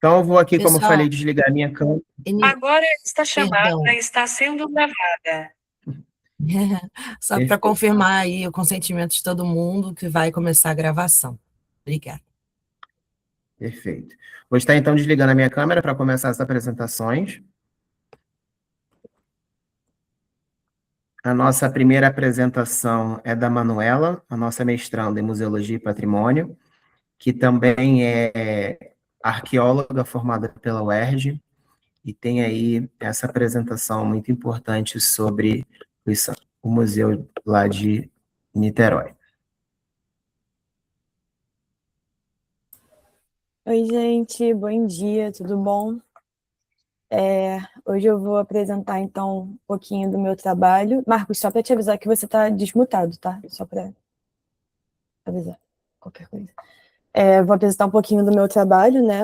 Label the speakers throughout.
Speaker 1: Então, eu vou aqui, como eu
Speaker 2: Pessoal,
Speaker 1: falei, desligar a minha câmera.
Speaker 3: Agora esta chamada
Speaker 2: perdão.
Speaker 3: está sendo gravada.
Speaker 2: Só para
Speaker 1: Perfeito.
Speaker 2: confirmar aí o consentimento de todo mundo que vai começar a gravação. Obrigada.
Speaker 1: Perfeito. Vou estar, então, desligando a minha câmera para começar as apresentações. A nossa primeira apresentação é da Manuela, a nossa mestranda em Museologia e Patrimônio, que também é arqueóloga formada pela UERJ, e tem aí essa apresentação muito importante sobre o museu lá de Niterói.
Speaker 4: Oi, gente, bom dia, tudo bom? Hoje eu vou apresentar, então, um pouquinho do meu trabalho. Marcos, só para te avisar que você está desmutado, tá? Só para avisar qualquer coisa. Vou apresentar um pouquinho do meu trabalho, né?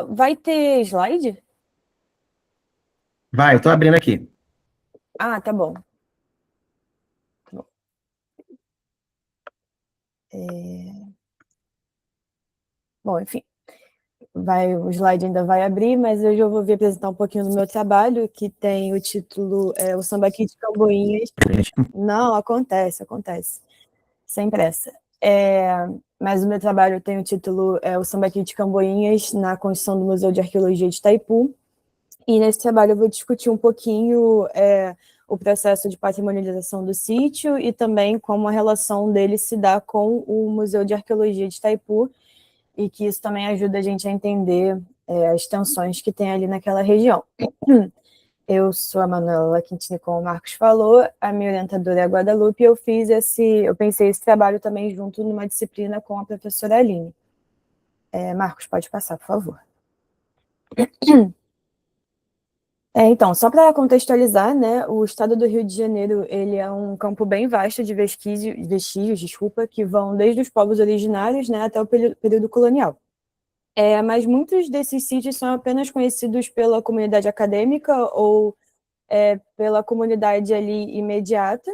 Speaker 4: Vai ter slide?
Speaker 1: Vai, estou abrindo aqui.
Speaker 4: Ah, tá bom. Tá bom. Bom, enfim. O slide ainda vai abrir, mas hoje eu vou vir apresentar um pouquinho do meu trabalho, que tem o título O Samba Aqui de Camboinhas. Não, acontece. Sem pressa. Mas o meu trabalho tem o título O Samba Aqui de Camboinhas na construção do Museu de Arqueologia de Itaipu. E nesse trabalho eu vou discutir um pouquinho o processo de patrimonialização do sítio e também como a relação dele se dá com o Museu de Arqueologia de Itaipu, e que isso também ajuda a gente a entender as tensões que tem ali naquela região. Eu sou a Manuela Quintini, como o Marcos falou, a minha orientadora é a Guadalupe, e eu pensei esse trabalho também junto numa disciplina com a professora Aline. Marcos, pode passar, por favor. Então, só para contextualizar, né, o estado do Rio de Janeiro ele é um campo bem vasto de vestígios, que vão desde os povos originários, né, até o período colonial. Mas muitos desses sítios são apenas conhecidos pela comunidade acadêmica ou pela comunidade ali imediata,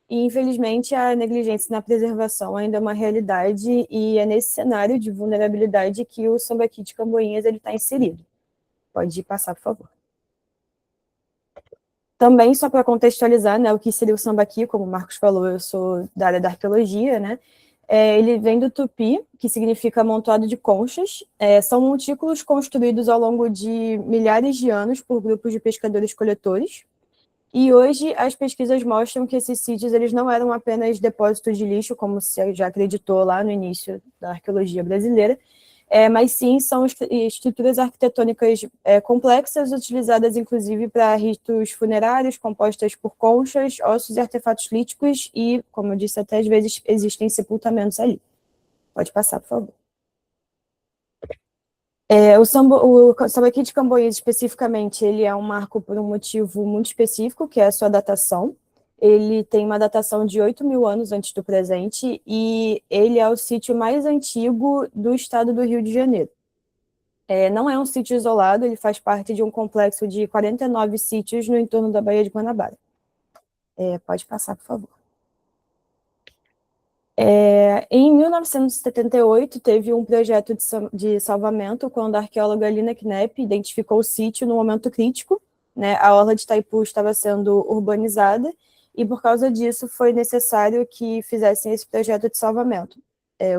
Speaker 4: e infelizmente a negligência na preservação ainda é uma realidade, e é nesse cenário de vulnerabilidade que o Sambaqui de Camboinhas está inserido. Pode passar, por favor. Também, só para contextualizar, né, o que seria o Sambaqui, como o Marcos falou, eu sou da área da arqueologia, né? Ele vem do tupi, que significa amontoado de conchas. São montículos construídos ao longo de milhares de anos por grupos de pescadores-coletores. E hoje as pesquisas mostram que esses sítios eles não eram apenas depósitos de lixo, como se já acreditou lá no início da arqueologia brasileira, mas sim são estruturas arquitetônicas complexas, utilizadas inclusive para ritos funerários, compostas por conchas, ossos e artefatos líticos, e, como eu disse, até às vezes existem sepultamentos ali. Pode passar, por favor. O Sambaqui de Camboinhas, especificamente, ele é um marco por um motivo muito específico, que é a sua datação. Ele tem uma datação de 8.000 anos antes do presente, e ele é o sítio mais antigo do estado do Rio de Janeiro. Não é um sítio isolado, ele faz parte de um complexo de 49 sítios no entorno da Baía de Guanabara. Pode passar, por favor. Em 1978, teve um projeto de salvamento, quando a arqueóloga Lina Knepp identificou o sítio no momento crítico, né? A orla de Itaipu estava sendo urbanizada, e por causa disso foi necessário que fizessem esse projeto de salvamento.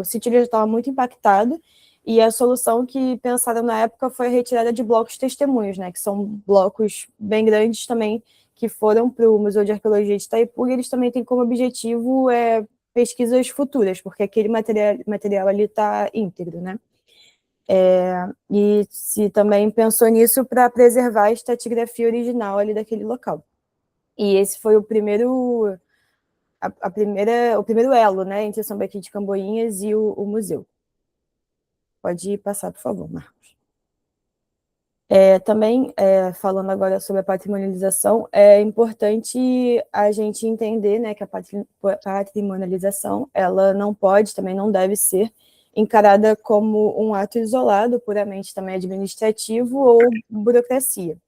Speaker 4: O sítio já estava muito impactado, e a solução que pensaram na época foi a retirada de blocos testemunhos, né? Que são blocos bem grandes também, que foram para o Museu de Arqueologia de Itaipu, e eles também têm como objetivo pesquisas futuras, porque aquele material ali está íntegro, né? E se também pensou nisso para preservar a estratigrafia original ali daquele local. E esse foi o primeiro elo, né, entre o Sambaqui de Camboinhas e o museu. Pode passar, por favor, Marcos. Também, falando agora sobre a patrimonialização, é importante a gente entender, né, que a patrimonialização ela não pode, também não deve ser encarada como um ato isolado, puramente também administrativo ou burocracia.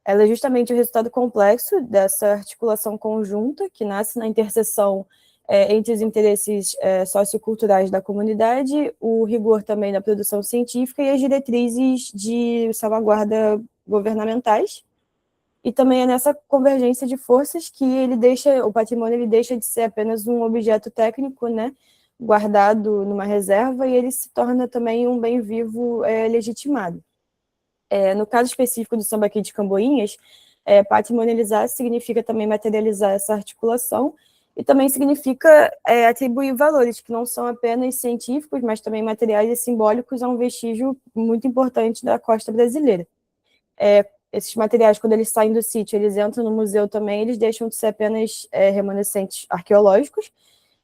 Speaker 4: Ela é justamente o resultado complexo dessa articulação conjunta, que nasce na interseção entre os interesses socioculturais da comunidade, o rigor também da produção científica e as diretrizes de salvaguarda governamentais. E também é nessa convergência de forças que o patrimônio ele deixa de ser apenas um objeto técnico, né, guardado numa reserva, e ele se torna também um bem vivo legitimado. No caso específico do Sambaqui de Camboinhas, patrimonializar significa também materializar essa articulação, e também significa atribuir valores que não são apenas científicos, mas também materiais e simbólicos a um vestígio muito importante da costa brasileira. Esses materiais, quando eles saem do sítio, eles entram no museu também, eles deixam de ser apenas remanescentes arqueológicos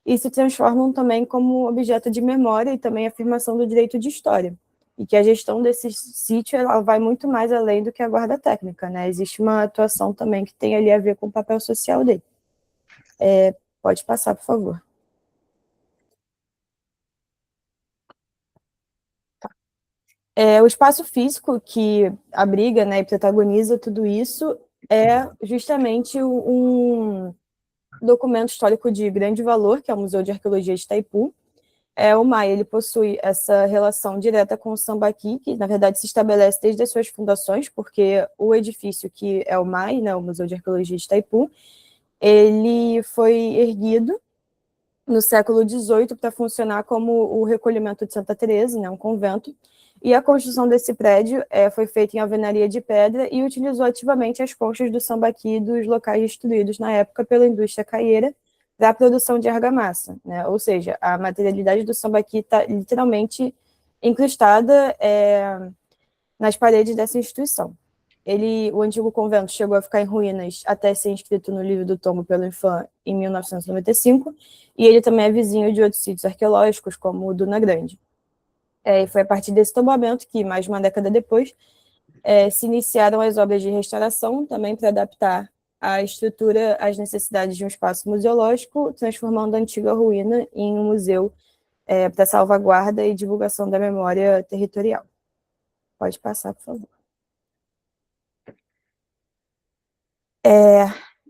Speaker 4: e se transformam também como objeto de memória e também afirmação do direito de história. E que a gestão desse sítio ela vai muito mais além do que a guarda técnica, né? Existe uma atuação também que tem ali a ver com o papel social dele. Pode passar, por favor. O espaço físico que abriga, né, e protagoniza tudo isso é justamente um documento histórico de grande valor, que é o Museu de Arqueologia de Itaipu. O MAI ele possui essa relação direta com o Sambaqui, que na verdade se estabelece desde as suas fundações, porque o edifício que é o MAI, né, o Museu de Arqueologia de Itaipu, ele foi erguido no século XVIII para funcionar como o recolhimento de Santa Teresa, né, um convento, e a construção desse prédio foi feita em alvenaria de pedra e utilizou ativamente as conchas do sambaqui dos locais destruídos na época pela indústria caieira para a produção de argamassa, né? Ou seja, a materialidade do sambaqui está literalmente incrustada nas paredes dessa instituição. O antigo convento chegou a ficar em ruínas até ser inscrito no livro do tombo pelo INFAM em 1995, e ele também é vizinho de outros sítios arqueológicos, como o Duna Grande. E foi a partir desse tombamento que, mais de uma década depois, se iniciaram as obras de restauração, também para adaptar a estrutura às necessidades de um espaço museológico, transformando a antiga ruína em um museu para salvaguarda e divulgação da memória territorial. Pode passar, por favor.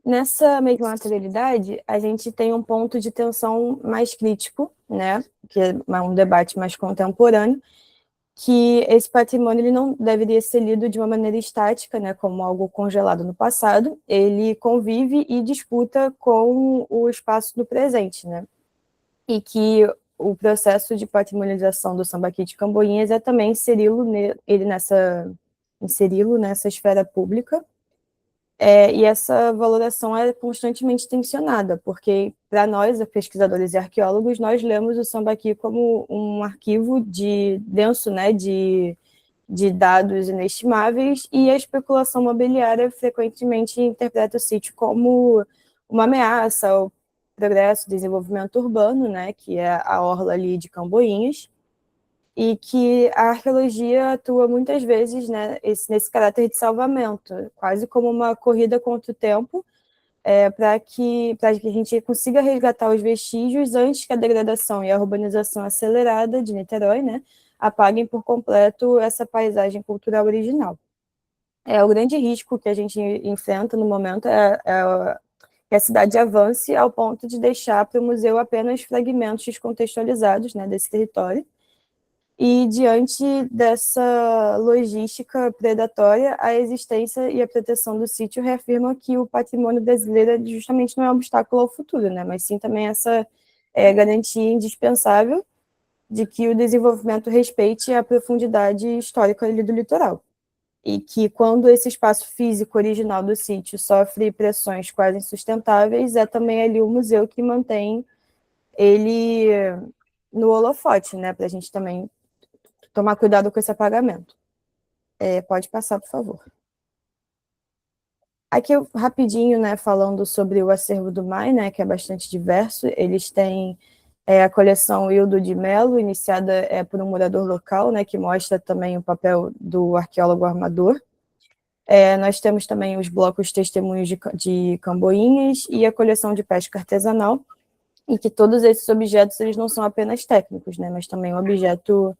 Speaker 4: Nessa mesma materialidade, a gente tem um ponto de tensão mais crítico, né, que é um debate mais contemporâneo, que esse patrimônio ele não deveria ser lido de uma maneira estática, né, como algo congelado no passado, ele convive e disputa com o espaço do presente, né, e que o processo de patrimonialização do Sambaqui de Camboinhas é também inseri-lo nessa esfera pública. E essa valoração é constantemente tensionada, porque para nós, pesquisadores e arqueólogos, nós lemos o Sambaqui como um arquivo denso, né, de dados inestimáveis, e a especulação mobiliária frequentemente interpreta o sítio como uma ameaça ao progresso e desenvolvimento urbano, né, que é a orla ali de Camboinhas, e que a arqueologia atua muitas vezes, né, nesse caráter de salvamento, quase como uma corrida contra o tempo, para que a gente consiga resgatar os vestígios antes que a degradação e a urbanização acelerada de Niterói, né, apaguem por completo essa paisagem cultural original. O grande risco que a gente enfrenta no momento que a cidade avance ao ponto de deixar para o museu apenas fragmentos descontextualizados, né, desse território. E, diante dessa logística predatória, a existência e a proteção do sítio reafirmam que o patrimônio brasileiro justamente não é um obstáculo ao futuro, né? Mas sim também essa garantia indispensável de que o desenvolvimento respeite a profundidade histórica ali do litoral. E que, quando esse espaço físico original do sítio sofre pressões quase insustentáveis, é também ali o museu que mantém ele no holofote, né? Para a gente também tomar cuidado com esse apagamento. Pode passar, por favor. Aqui, rapidinho, né, falando sobre o acervo do MAI, né, que é bastante diverso. Eles têm a coleção Hildo de Mello, iniciada por um morador local, né, que mostra também o papel do arqueólogo armador. Nós temos também os blocos Testemunhos de Camboinhas e a coleção de pesca artesanal, em que todos esses objetos eles não são apenas técnicos, né, mas também um objeto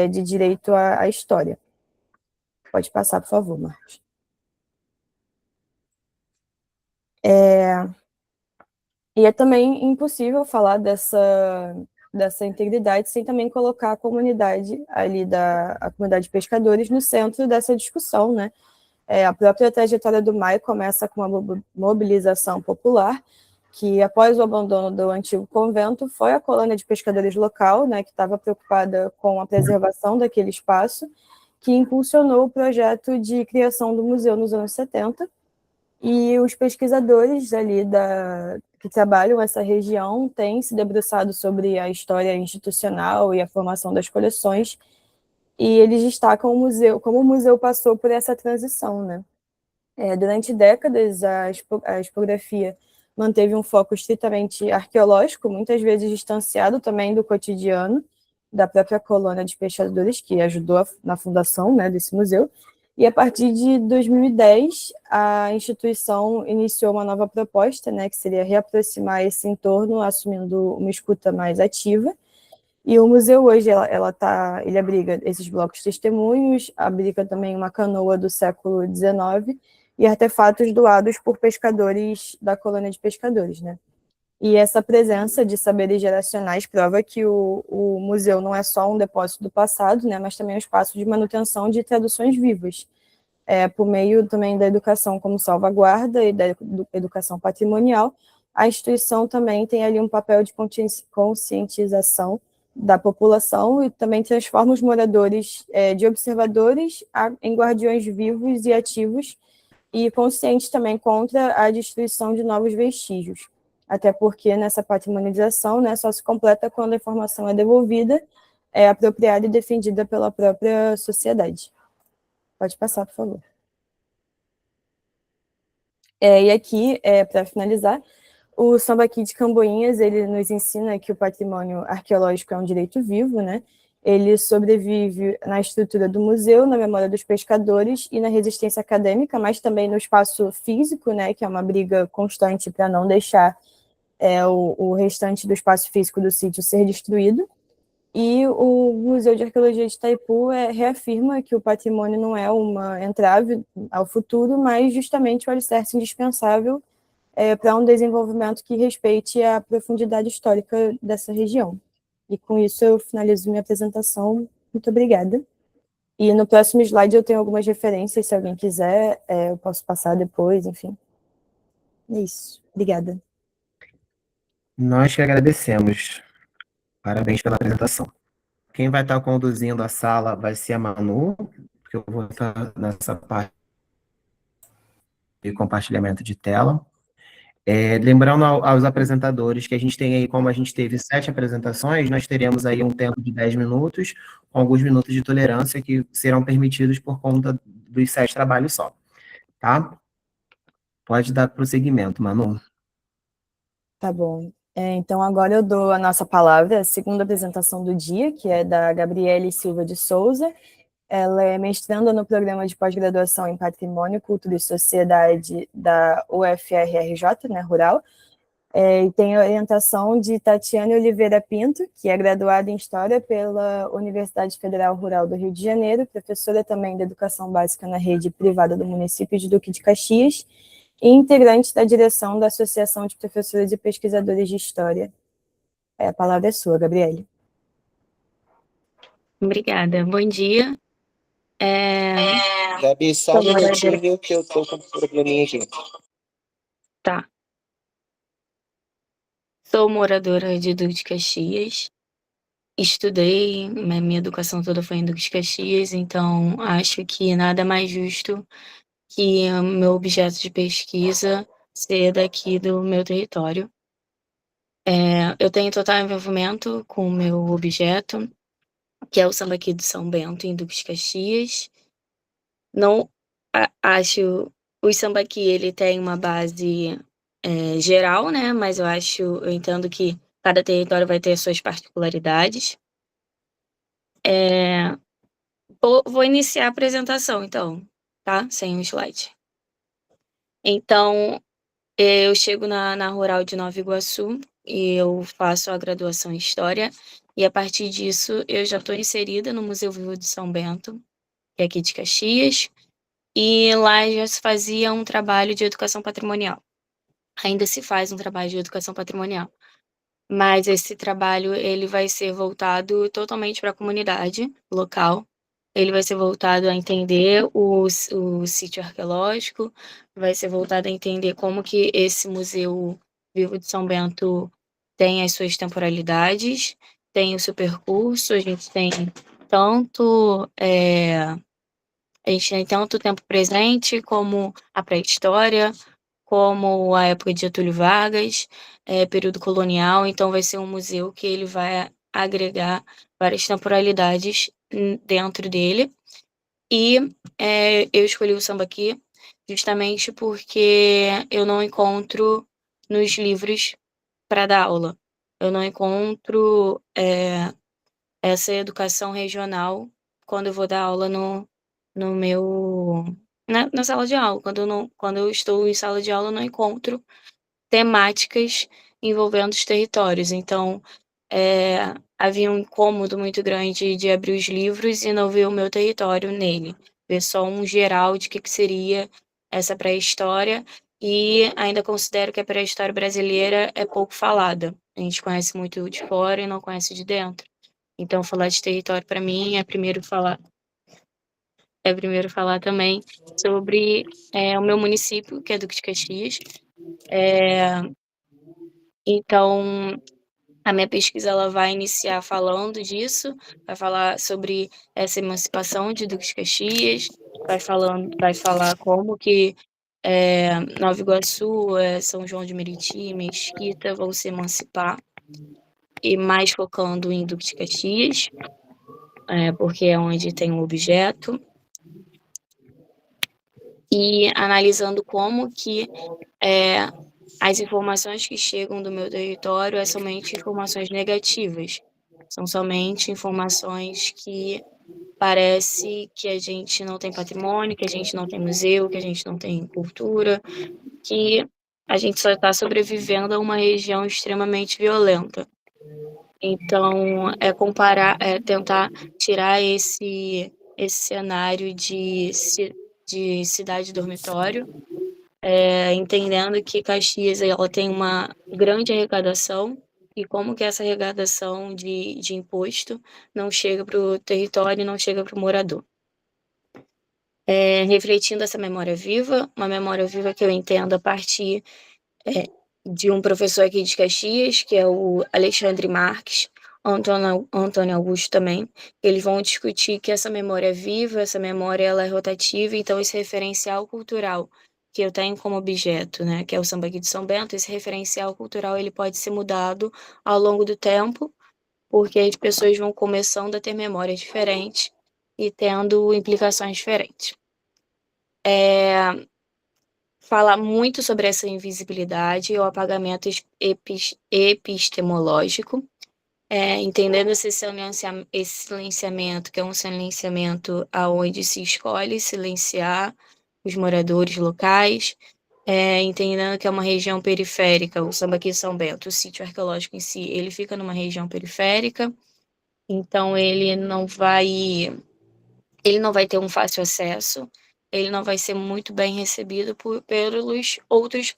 Speaker 4: de direito à história. Pode passar, por favor, Marcos. E é também impossível falar dessa integridade sem também colocar a comunidade ali a comunidade de pescadores no centro dessa discussão, né? A própria trajetória do MAI começa com uma mobilização popular, que após o abandono do antigo convento, foi a colônia de pescadores local, né, que estava preocupada com a preservação daquele espaço, que impulsionou o projeto de criação do museu nos anos 70, e os pesquisadores ali que trabalham essa região têm se debruçado sobre a história institucional e a formação das coleções, e eles destacam o museu, como o museu passou por essa transição, né? Durante décadas, a expografia manteve um foco estritamente arqueológico, muitas vezes distanciado também do cotidiano da própria colônia de pescadores, que ajudou na fundação, né, desse museu. E a partir de 2010, a instituição iniciou uma nova proposta, né, que seria reaproximar esse entorno, assumindo uma escuta mais ativa. E o museu hoje, ele abriga esses blocos testemunhos, abriga também uma canoa do século XIX e artefatos doados por pescadores da colônia de pescadores, né? E essa presença de saberes geracionais prova que o museu não é só um depósito do passado, né, mas também um espaço de manutenção de traduções vivas, por meio também da educação como salvaguarda e da educação patrimonial. A instituição também tem ali um papel de conscientização da população e também transforma os moradores de observadores em guardiões vivos e ativos e conscientes também contra a destruição de novos vestígios. Até porque nessa patrimonialização, né, só se completa quando a informação é devolvida, é apropriada e defendida pela própria sociedade. Pode passar, por favor. E aqui, para finalizar, o Sambaqui de Camboinhas, ele nos ensina que o patrimônio arqueológico é um direito vivo, né? Ele sobrevive na estrutura do museu, na memória dos pescadores e na resistência acadêmica, mas também no espaço físico, né? Que é uma briga constante para não deixar o restante do espaço físico do sítio ser destruído. E o Museu de Arqueologia de Itaipu reafirma que o patrimônio não é uma entrave ao futuro, mas justamente o alicerce indispensável para um desenvolvimento que respeite a profundidade histórica dessa região. E com isso eu finalizo minha apresentação. Muito obrigada. E no próximo slide eu tenho algumas referências, se alguém quiser, eu posso passar depois, enfim. É isso. Obrigada.
Speaker 1: Nós que agradecemos. Parabéns pela apresentação. Quem vai estar conduzindo a sala vai ser a Manu, porque eu vou estar nessa parte de compartilhamento de tela. Lembrando aos apresentadores que a gente tem aí, como a gente teve 7 apresentações, nós teremos aí um tempo de 10 minutos, com alguns minutos de tolerância que serão permitidos por conta dos 7 trabalhos só, tá? Pode dar prosseguimento, Manu.
Speaker 4: Tá bom. Então, agora eu dou a nossa palavra, a segunda apresentação do dia, que é da Gabriele Silva de Souza. Ela é mestranda no programa de pós-graduação em Patrimônio, Cultura e Sociedade da UFRRJ, né, Rural, e tem a orientação de Tatiane Oliveira Pinto, que é graduada em História pela Universidade Federal Rural do Rio de Janeiro, professora também de Educação Básica na rede privada do município de Duque de Caxias, e integrante da direção da Associação de Professores e Pesquisadores de História. A palavra é sua, Gabriele.
Speaker 5: Obrigada. Bom dia.
Speaker 6: Gabi, só um minutinho que eu tô com um probleminha aqui.
Speaker 5: Tá. Sou moradora de Duque de Caxias. Estudei, minha educação toda foi em Duque de Caxias, então acho que nada mais justo que o meu objeto de pesquisa ser daqui do meu território. Eu tenho total envolvimento com o meu objeto, que é o Sambaqui do São Bento, em Duque de Caxias. Não acho o Sambaqui, ele tem uma base geral, né? Mas eu entendo que cada território vai ter suas particularidades. Vou iniciar a apresentação, então, tá? Sem o slide. Então, eu chego na Rural de Nova Iguaçu e eu faço a graduação em História. E a partir disso, eu já estou inserida no Museu Vivo de São Bento, que é aqui de Caxias. E lá já se fazia um trabalho de educação patrimonial. ainda se faz um trabalho de educação patrimonial. Mas esse trabalho ele vai ser voltado totalmente para a comunidade local. Ele vai ser voltado a entender o sítio arqueológico, vai ser voltado a entender como que esse Museu Vivo de São Bento tem as suas temporalidades, tem o seu percurso, a gente tem tanto tempo presente como a pré-história, como a época de Getúlio Vargas, período colonial. Então vai ser um museu que ele vai agregar várias temporalidades dentro dele. E eu escolhi o sambaqui justamente porque eu não encontro nos livros para dar aula. Eu não encontro essa educação regional quando eu vou dar aula no meu na sala de aula. Quando eu estou em sala de aula, eu não encontro temáticas envolvendo os territórios. Então, havia um incômodo muito grande de abrir os livros e não ver o meu território nele, ver só um geral de que seria essa pré-história, e ainda considero que a pré-história brasileira é pouco falada. A gente conhece muito de fora e não conhece de dentro. Então, falar de território para mim é primeiro falar também sobre o meu município, que é Duque de Caxias. Então, a minha pesquisa ela vai iniciar falando disso, vai falar sobre essa emancipação de Duque de Caxias, vai falar como que Nova Iguaçu, São João de Meriti e Mesquita vão se emancipar, e mais focando em Duque de Caxias, porque é onde tem um objeto, e analisando como que as informações que chegam do meu território são somente informações negativas. São somente informações que parece que a gente não tem patrimônio, que a gente não tem museu, que a gente não tem cultura, que a gente só está sobrevivendo a uma região extremamente violenta. Então, tentar tirar esse cenário de cidade dormitório, entendendo que Caxias ela tem uma grande arrecadação, e como que essa arrecadação de imposto não chega para o território e não chega para o morador. Refletindo essa memória viva, uma memória viva que eu entendo a partir de um professor aqui de Caxias, que é o Alexandre Marques, Antônio Augusto também. Eles vão discutir que essa memória é viva, essa memória ela é rotativa, então esse referencial cultural que eu tenho como objeto, né, que é o sambaqui de São Bento, esse referencial cultural ele pode ser mudado ao longo do tempo, porque as pessoas vão começando a ter memórias diferentes e tendo implicações diferentes. Falar muito sobre essa invisibilidade e o apagamento epistemológico, entendendo esse silenciamento, que é um silenciamento onde se escolhe silenciar os moradores locais, entendendo que é uma região periférica, o Sambaqui São Bento, o sítio arqueológico em si, ele fica numa região periférica, então ele não vai ter um fácil acesso, ele não vai ser muito bem recebido pelos outros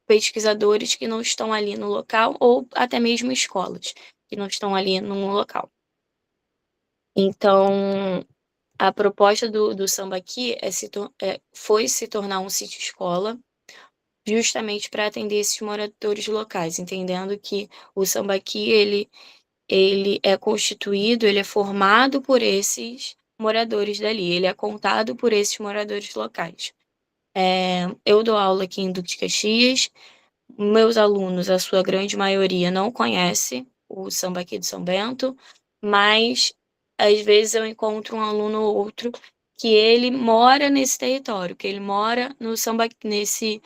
Speaker 5: pesquisadores que não estão ali no local, ou até mesmo escolas que não estão ali no local. Então, a proposta do Sambaqui foi se tornar um sítio-escola, justamente para atender esses moradores locais, entendendo que o Sambaqui ele é constituído, ele é formado por esses moradores dali, ele é contado por esses moradores locais. Eu dou aula aqui em Duque de Caxias, meus alunos, a sua grande maioria, não conhece o Sambaqui de São Bento, mas às vezes eu encontro um aluno ou outro que ele mora nesse território, que ele mora no Sambaqui, nesse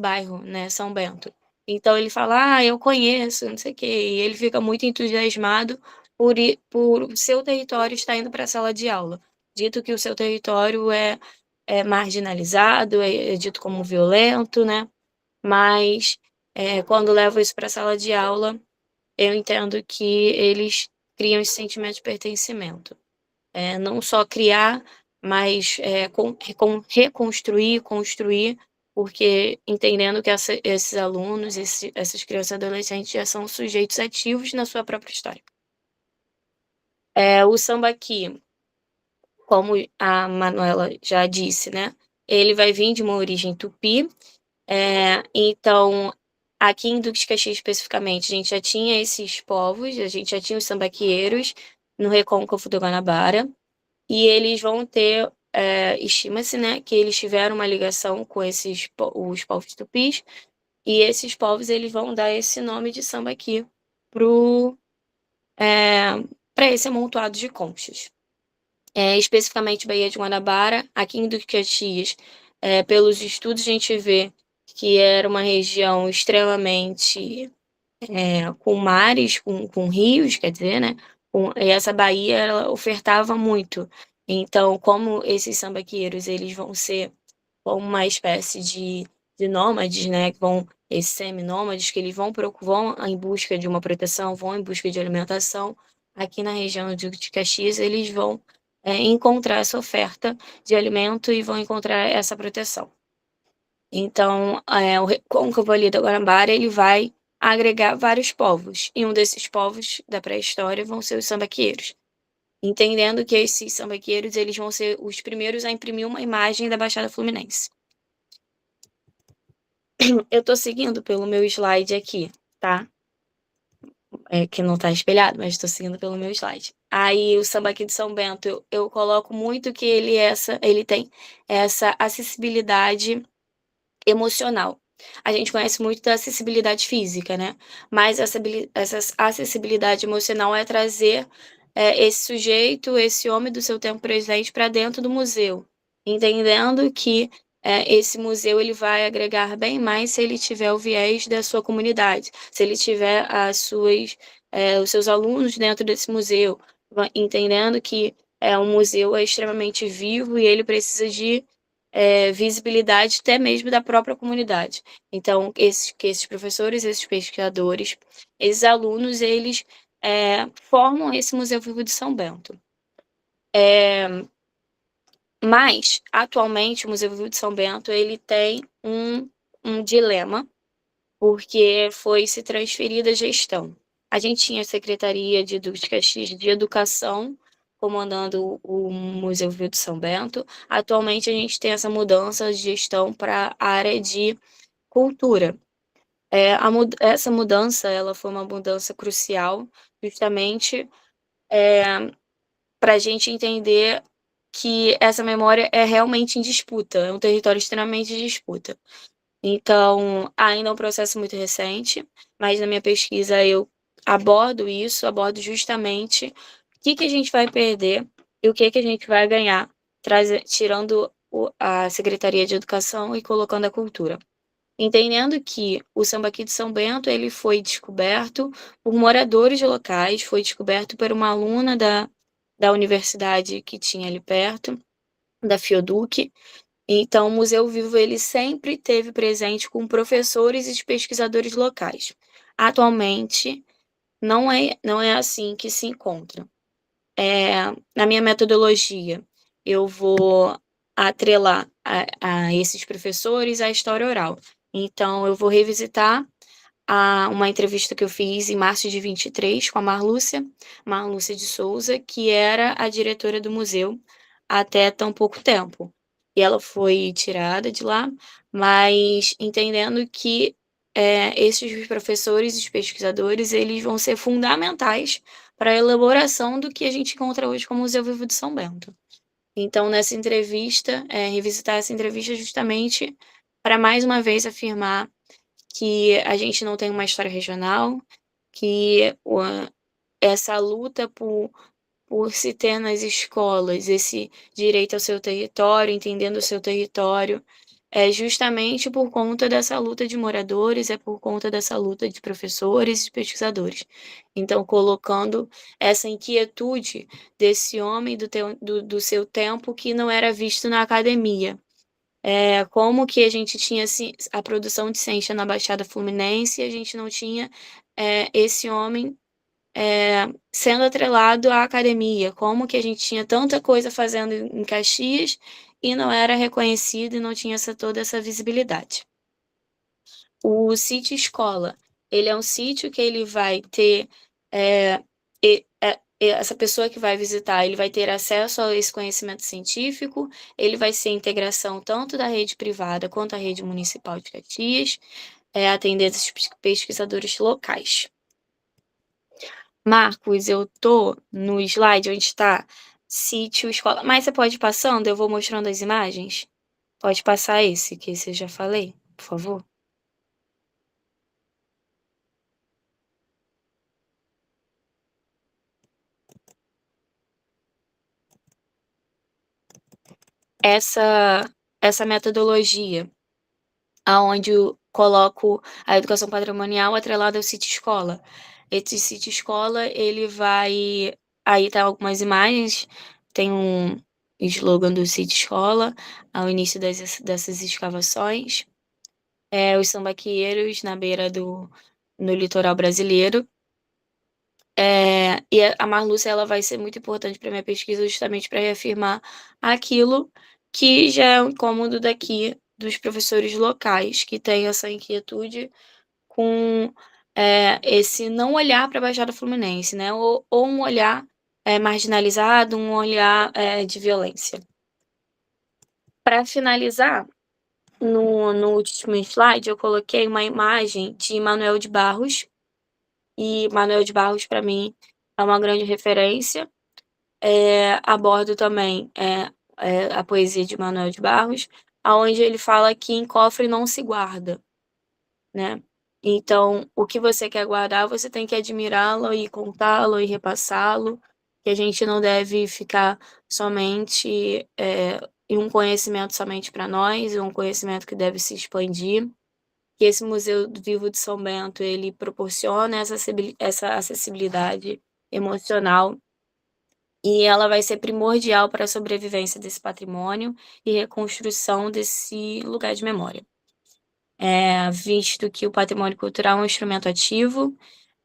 Speaker 5: bairro, né, São Bento. Então ele fala, eu conheço, não sei o quê, e ele fica muito entusiasmado por o seu território estar indo para a sala de aula. Dito que o seu território é marginalizado, é dito como violento, né? Mas quando levo isso para a sala de aula, eu entendo que eles criam esse sentimento de pertencimento. Não só criar, mas reconstruir, construir porque entendendo que esses alunos, essas crianças e adolescentes já são sujeitos ativos na sua própria história. O sambaqui, como a Manuela já disse, né, ele vai vir de uma origem tupi, então, aqui em Duque de Caxias especificamente, a gente já tinha esses povos, a gente já tinha os sambaqueiros no recôncavo do Guanabara, e eles vão ter, estima-se, né, que eles tiveram uma ligação com os povos tupis, e esses povos eles vão dar esse nome de sambaqui para esse amontoado de conchas. Especificamente Baía de Guanabara, aqui em Duque de Caxias, pelos estudos a gente vê que era uma região extremamente com mares, com rios, quer dizer, né? E essa baía ela ofertava muito. Então, como esses sambaqueiros eles vão ser como uma espécie de nômades, né? Esses seminômades que eles vão em busca de uma proteção, vão em busca de alimentação. Aqui na região de Caxias, eles vão encontrar essa oferta de alimento e vão encontrar essa proteção. Então, o recôncavo ali da Guanabara, ele vai agregar vários povos, e um desses povos da pré-história vão ser os sambaqueiros. Entendendo que esses sambaqueiros, eles vão ser os primeiros a imprimir uma imagem da Baixada Fluminense. Eu tô seguindo pelo meu slide aqui, tá? Que não tá espelhado, mas tô seguindo pelo meu slide. Aí, o sambaqui de São Bento, eu coloco muito que ele tem essa acessibilidade emocional. A gente conhece muito da acessibilidade física, né? Mas essa acessibilidade emocional é trazer esse sujeito, esse homem do seu tempo presente para dentro do museu, entendendo que esse museu ele vai agregar bem mais se ele tiver o viés da sua comunidade, se ele tiver os seus alunos dentro desse museu, entendendo que um museu é extremamente vivo e ele precisa de visibilidade até mesmo da própria comunidade. Então, esses professores, esses pesquisadores, esses alunos, eles formam esse Museu Vivo de São Bento. Mas, atualmente, o Museu Vivo de São Bento ele tem um dilema, porque foi se transferida a gestão. A gente tinha a Secretaria de Duque de Caxias de Educação, comandando o Museu Vivo de São Bento. Atualmente, a gente tem essa mudança de gestão para a área de cultura. Essa mudança ela foi uma mudança crucial, justamente para a gente entender que essa memória é realmente em disputa, é um território extremamente em disputa. Então, ainda é um processo muito recente, mas na minha pesquisa eu abordo justamente o que a gente vai perder e o que a gente vai ganhar, tirando a Secretaria de Educação e colocando a cultura. Entendendo que o sambaqui de São Bento ele foi descoberto por moradores locais, foi descoberto por uma aluna da universidade que tinha ali perto, da Fioduc. Então, o Museu Vivo ele sempre esteve presente com professores e pesquisadores locais. Atualmente, não é assim que se encontra. Na minha metodologia, eu vou atrelar a esses professores a história oral. Então, eu vou revisitar uma entrevista que eu fiz em março de 23 com a Marlúcia de Souza, que era a diretora do museu até tão pouco tempo. E ela foi tirada de lá, mas entendendo que esses professores e pesquisadores eles vão ser fundamentais para a elaboração do que a gente encontra hoje como Museu Vivo de São Bento. Então, nessa entrevista, revisitar essa entrevista justamente para mais uma vez afirmar que a gente não tem uma história regional, que essa luta por se ter nas escolas esse direito ao seu território, entendendo o seu território, é justamente por conta dessa luta de moradores, é por conta dessa luta de professores e pesquisadores. Então, colocando essa inquietude desse homem do seu tempo que não era visto na academia. Como que a gente tinha a produção de ciência na Baixada Fluminense e a gente não tinha esse homem sendo atrelado à academia, como que a gente tinha tanta coisa fazendo em Caxias e não era reconhecido e não tinha toda essa visibilidade. O sítio escola, ele é um sítio que ele vai ter, essa pessoa que vai visitar, ele vai ter acesso a esse conhecimento científico, ele vai ser integração tanto da rede privada quanto da rede municipal de Caxias, atender esses pesquisadores locais. Marcos, eu tô no slide onde está sítio escola, mas você pode ir passando, eu vou mostrando as imagens? Pode passar esse, que esse eu já falei, por favor? Essa metodologia, aonde eu coloco a educação patrimonial atrelada ao sítio escola. Esse sítio escola, ele vai... Aí tá algumas imagens, tem um slogan do sítio escola, ao início dessas escavações. Os sambaqueiros na beira no litoral brasileiro. E a Marlúcia, ela vai ser muito importante para minha pesquisa, justamente para reafirmar aquilo que já é um incômodo daqui dos professores locais, que têm essa inquietude com esse não olhar para a Baixada Fluminense, né? Ou um olhar marginalizado, um olhar de violência. Para finalizar, no último slide, eu coloquei uma imagem de Manuel de Barros, e Manuel de Barros, para mim, é uma grande referência. Abordo também a poesia de Manuel de Barros, aonde ele fala que em cofre não se guarda, né? Então, o que você quer guardar, você tem que admirá-lo e contá-lo e repassá-lo, que a gente não deve ficar somente em um conhecimento somente para nós, um conhecimento que deve se expandir, que esse Museu Vivo de São Bento, ele proporciona essa acessibilidade emocional, e ela vai ser primordial para a sobrevivência desse patrimônio e reconstrução desse lugar de memória. Visto que o patrimônio cultural é um instrumento ativo,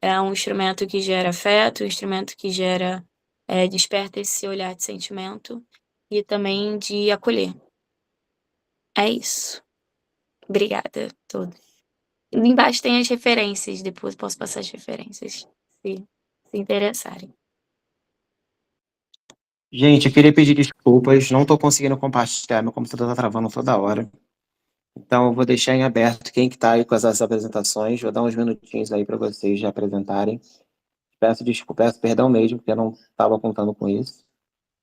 Speaker 5: é um instrumento que gera afeto, um instrumento que gera, desperta esse olhar de sentimento e também de acolher. É isso. Obrigada a todos. Embaixo tem as referências, depois posso passar as referências, se interessarem.
Speaker 1: Gente, eu queria pedir desculpas, não estou conseguindo compartilhar, meu computador está travando toda hora. Então, eu vou deixar em aberto quem que está aí com as apresentações, vou dar uns minutinhos aí para vocês já apresentarem. Peço desculpa, peço perdão mesmo, porque eu não estava contando com isso.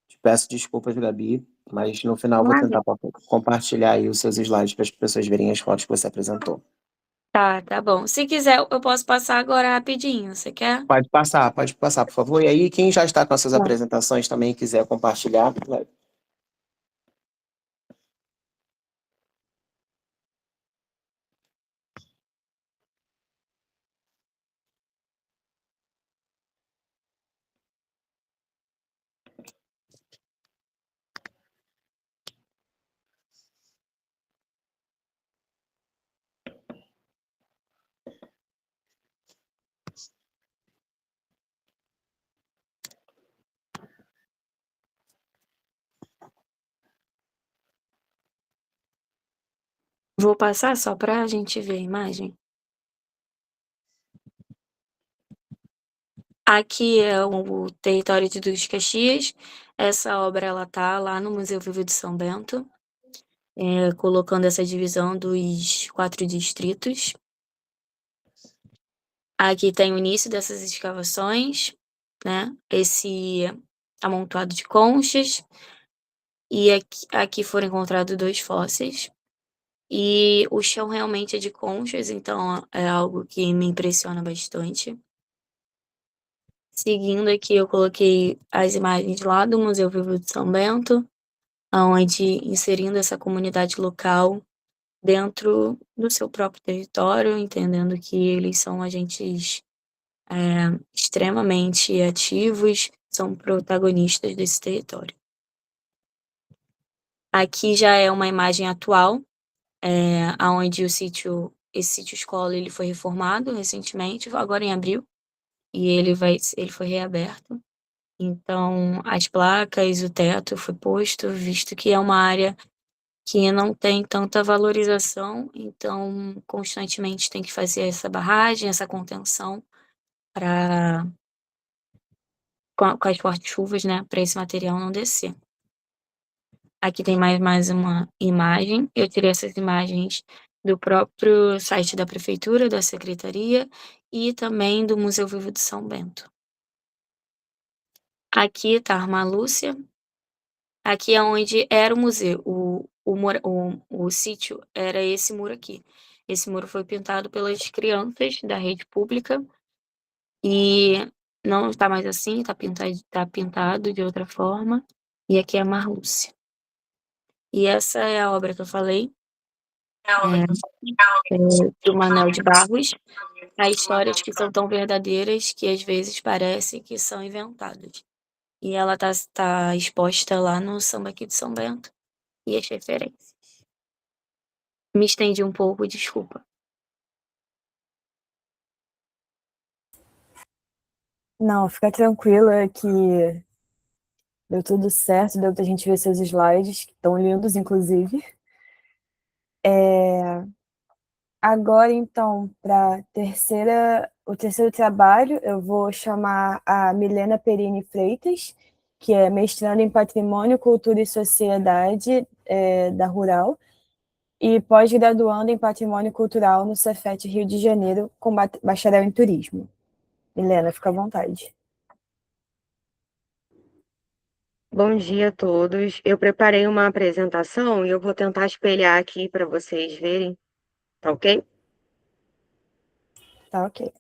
Speaker 1: Te peço desculpas, Gabi, mas no final eu vou tentar compartilhar aí os seus slides para as pessoas verem as fotos que você apresentou.
Speaker 5: Tá bom. Se quiser, eu posso passar agora rapidinho, você quer?
Speaker 1: Pode passar, por favor. E aí, quem já está com as suas apresentações também quiser compartilhar,
Speaker 5: Vou passar só para a gente ver a imagem. Aqui é o território de Duque de Caxias. Essa obra, ela tá lá no Museu Vivo de São Bento, colocando essa divisão dos 4 distritos. Aqui tem o início dessas escavações, né? Esse amontoado de conchas. E aqui foram encontrados 2 fósseis. E o chão realmente é de conchas, então é algo que me impressiona bastante. Seguindo aqui, eu coloquei as imagens lá do Museu Vivo de São Bento, onde inserindo essa comunidade local dentro do seu próprio território, entendendo que eles são agentes extremamente ativos, são protagonistas desse território. Aqui já é uma imagem atual, onde esse sítio escola, ele foi reformado recentemente, agora em abril, e ele foi reaberto. Então, as placas, o teto foi posto, visto que é uma área que não tem tanta valorização, então constantemente tem que fazer essa barragem, essa contenção para com as fortes chuvas, né, para esse material não descer. Aqui tem mais uma imagem. Eu tirei essas imagens do próprio site da prefeitura, da secretaria e também do Museu Vivo de São Bento. Aqui tá a Arma Lúcia. Aqui é onde era o museu. O sítio era esse muro aqui. Esse muro foi pintado pelas crianças da rede pública e não está mais assim, tá pintado de outra forma. E aqui é a Marlúcia. E essa é a obra que eu falei, do Manuel de Barros. Há histórias que são tão verdadeiras que às vezes parece que são inventadas. E ela tá exposta lá no Samba aqui de São Bento. E as referências. Me estendi um pouco, desculpa.
Speaker 4: Não, fica tranquila que deu tudo certo, deu pra gente ver seus slides, que estão lindos, inclusive. Agora, então, para o terceiro trabalho, eu vou chamar a Milena Perini Freitas, que é mestranda em Patrimônio, Cultura e Sociedade da Rural, e pós-graduando em Patrimônio Cultural no Cefet Rio de Janeiro, com bacharel em Turismo. Milena, fica à vontade.
Speaker 7: Bom dia a todos. Eu preparei uma apresentação e eu vou tentar espelhar aqui para vocês verem, tá ok?
Speaker 4: Tá ok.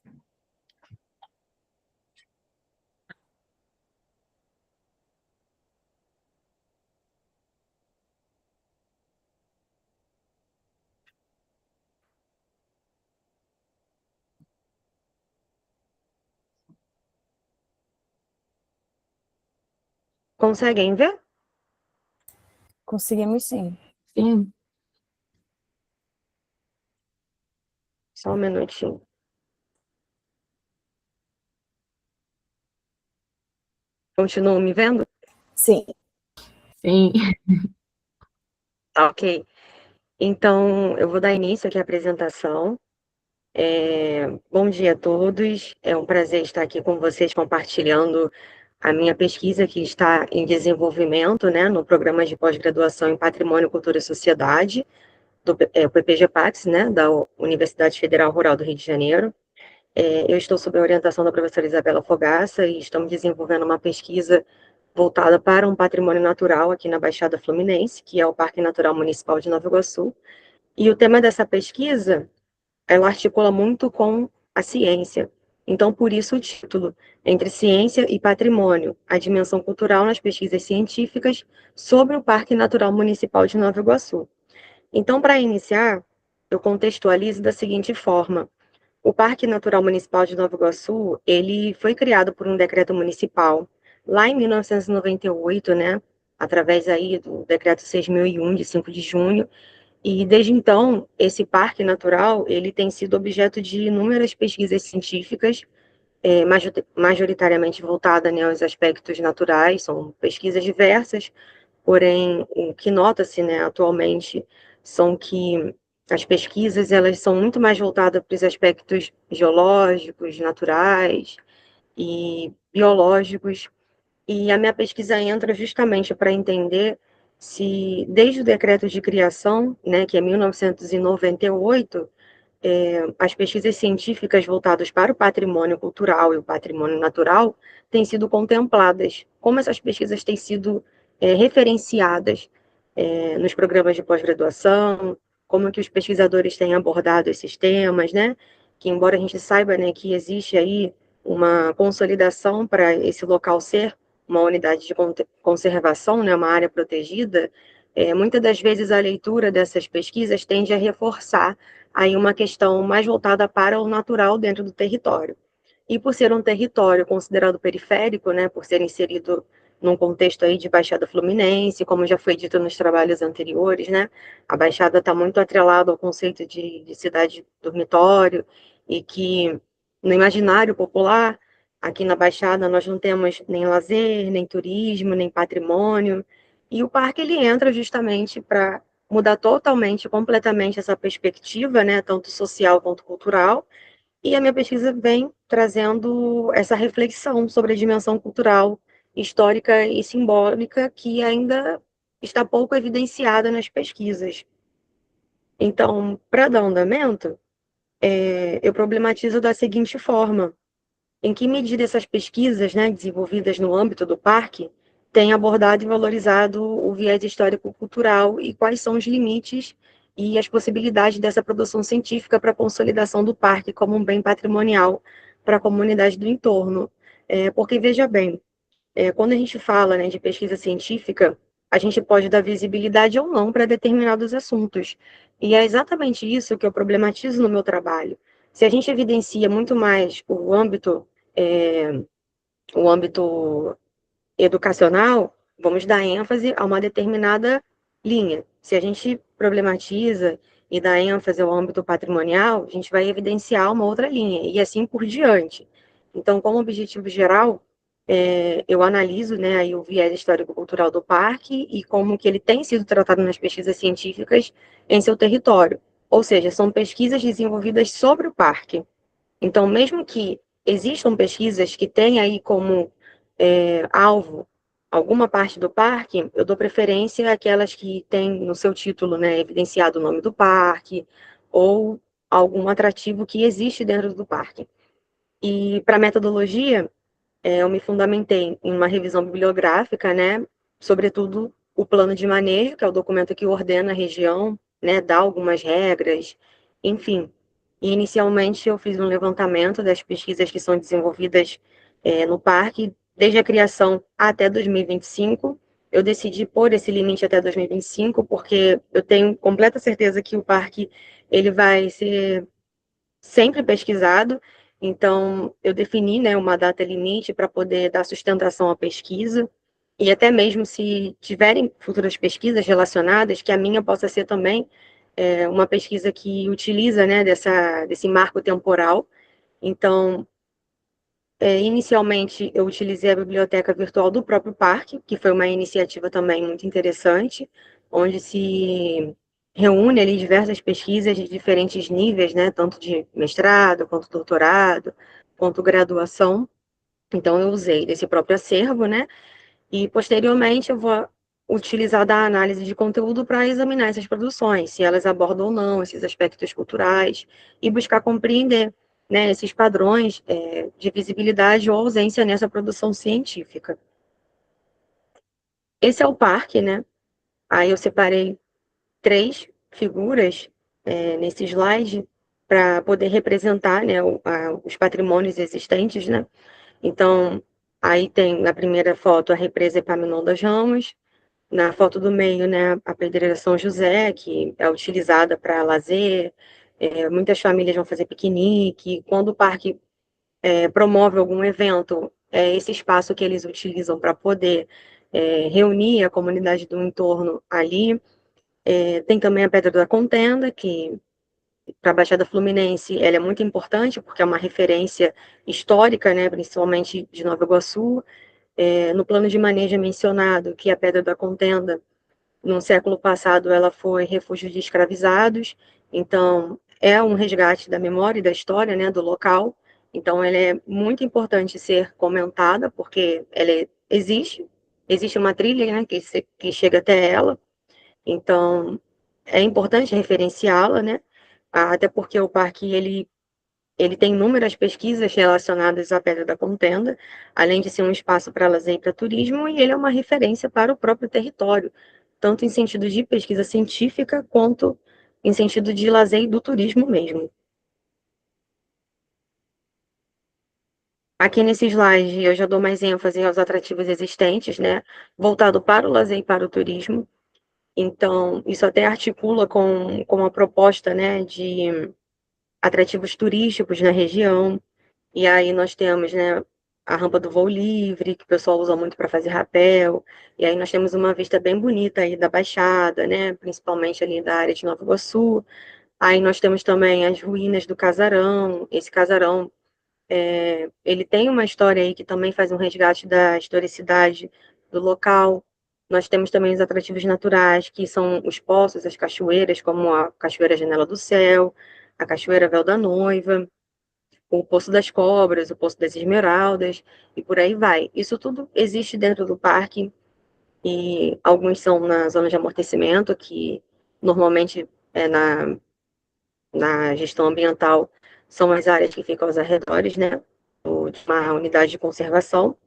Speaker 7: Conseguem ver?
Speaker 4: Conseguimos sim.
Speaker 5: Sim.
Speaker 7: Só um minutinho. Continuam me vendo?
Speaker 4: Sim.
Speaker 5: Sim.
Speaker 7: Tá ok. Então, eu vou dar início aqui à apresentação. Bom dia a todos. É um prazer estar aqui com vocês compartilhando a minha pesquisa que está em desenvolvimento, né, no programa de pós-graduação em Patrimônio, Cultura e Sociedade, do PPG-PATS, né, da Universidade Federal Rural do Rio de Janeiro. Eu estou sob a orientação da professora Isabela Fogaça e estamos desenvolvendo uma pesquisa voltada para um patrimônio natural aqui na Baixada Fluminense, que é o Parque Natural Municipal de Nova Iguaçu. E o tema dessa pesquisa, ela articula muito com a ciência. Então, por isso o título, Entre Ciência e Patrimônio, a dimensão cultural nas pesquisas científicas sobre o Parque Natural Municipal de Nova Iguaçu. Então, para iniciar, eu contextualizo da seguinte forma. O Parque Natural Municipal de Nova Iguaçu, ele foi criado por um decreto municipal lá em 1998, né, através aí do decreto 6.001 de 5 de junho, e desde então, esse parque natural, ele tem sido objeto de inúmeras pesquisas científicas, majoritariamente voltada, né, aos aspectos naturais, são pesquisas diversas, porém, o que nota-se, né, atualmente, são que as pesquisas, elas são muito mais voltadas para os aspectos geológicos, naturais e biológicos, e a minha pesquisa entra justamente para entender se, desde o decreto de criação, né, que é 1998, as pesquisas científicas voltadas para o patrimônio cultural e o patrimônio natural têm sido contempladas, como essas pesquisas têm sido referenciadas nos programas de pós-graduação, como que os pesquisadores têm abordado esses temas, né? Que embora a gente saiba, né, que existe aí uma consolidação para esse local ser uma unidade de conservação, né, uma área protegida, muitas das vezes a leitura dessas pesquisas tende a reforçar aí uma questão mais voltada para o natural dentro do território. E por ser um território considerado periférico, né, por ser inserido num contexto aí de Baixada Fluminense, como já foi dito nos trabalhos anteriores, né, a Baixada está muito atrelada ao conceito de cidade dormitório, e que no imaginário popular Aqui na Baixada nós não temos nem lazer, nem turismo, nem patrimônio, e o parque ele entra justamente para mudar totalmente, completamente essa perspectiva, né, tanto social quanto cultural, e a minha pesquisa vem trazendo essa reflexão sobre a dimensão cultural, histórica e simbólica que ainda está pouco evidenciada nas pesquisas. Então, para dar andamento, eu problematizo da seguinte forma: em que medida essas pesquisas, né, desenvolvidas no âmbito do parque, têm abordado e valorizado o viés histórico-cultural e quais são os limites e as possibilidades dessa produção científica para a consolidação do parque como um bem patrimonial para a comunidade do entorno? Porque, veja bem, quando a gente fala, né, de pesquisa científica, a gente pode dar visibilidade ou não para determinados assuntos. E é exatamente isso que eu problematizo no meu trabalho. Se a gente evidencia muito mais o âmbito educacional, vamos dar ênfase a uma determinada linha. Se a gente problematiza e dá ênfase ao âmbito patrimonial, a gente vai evidenciar uma outra linha, e assim por diante. Então, como objetivo geral, eu analiso, né, aí o viés histórico-cultural do parque e como que ele tem sido tratado nas pesquisas científicas em seu território. Ou seja, são pesquisas desenvolvidas sobre o parque. Então, mesmo que existam pesquisas que têm aí como alvo alguma parte do parque, eu dou preferência àquelas que têm no seu título, né, evidenciado o nome do parque ou algum atrativo que existe dentro do parque. E para metodologia, eu me fundamentei em uma revisão bibliográfica, né, sobretudo o plano de manejo, que é o documento que ordena a região, né, dá algumas regras, enfim. E inicialmente eu fiz um levantamento das pesquisas que são desenvolvidas no parque, desde a criação até 2025. Eu decidi pôr esse limite até 2025, porque eu tenho completa certeza que o parque ele vai ser sempre pesquisado. Então, eu defini, né, uma data limite para poder dar sustentação à pesquisa, e até mesmo se tiverem futuras pesquisas relacionadas, que a minha possa ser também uma pesquisa que utiliza, né, desse marco temporal. Então, inicialmente, eu utilizei a biblioteca virtual do próprio parque, que foi uma iniciativa também muito interessante, onde se reúne ali diversas pesquisas de diferentes níveis, né, tanto de mestrado, quanto doutorado, quanto graduação. Então, eu usei desse próprio acervo, né, e posteriormente eu vou utilizar da análise de conteúdo para examinar essas produções, se elas abordam ou não esses aspectos culturais, e buscar compreender, né, esses padrões de visibilidade ou ausência nessa produção científica. Esse é o parque, né? Aí eu separei 3 figuras nesse slide para poder representar, né, os patrimônios existentes, né? Então, aí tem na primeira foto a represa Epaminondas Ramos, na foto do meio, né, a Pedreira São José, que é utilizada para lazer, muitas famílias vão fazer piquenique. Quando o parque promove algum evento, é esse espaço que eles utilizam para poder reunir a comunidade do entorno ali. Tem também a Pedra da Contenda, que para a Baixada Fluminense ela é muito importante, porque é uma referência histórica, né, principalmente de Nova Iguaçu. No plano de manejo é mencionado que a Pedra da Contenda, no século passado, ela foi refúgio de escravizados, então é um resgate da memória e da história, né, do local. Então ela é muito importante ser comentada, porque existe uma trilha, né, que chega até ela, então é importante referenciá-la, né, até porque o parque ele tem inúmeras pesquisas relacionadas à Pedra da Contenda, além de ser um espaço para lazer e para turismo, e ele é uma referência para o próprio território, tanto em sentido de pesquisa científica, quanto em sentido de lazer e do turismo mesmo. Aqui nesse slide eu já dou mais ênfase aos atrativos existentes, né, voltado para o lazer e para o turismo. Então, isso até articula com a proposta, né, de atrativos turísticos na região. E aí nós temos, né, a rampa do voo livre, que o pessoal usa muito para fazer rapel. E aí nós temos uma vista bem bonita aí da Baixada, né, principalmente ali da área de Nova Iguaçu. Aí nós temos também as ruínas do casarão. Esse casarão ele tem uma história aí que também faz um resgate da historicidade do local. Nós temos também os atrativos naturais, que são os poços, as cachoeiras, como a Cachoeira Janela do Céu, a Cachoeira Véu da Noiva, o Poço das Cobras, o Poço das Esmeraldas, e por aí vai. Isso tudo existe dentro do parque, e alguns são na zona de amortecimento, que normalmente é na gestão ambiental, são as áreas que ficam aos arredores, né, de uma unidade de conservação.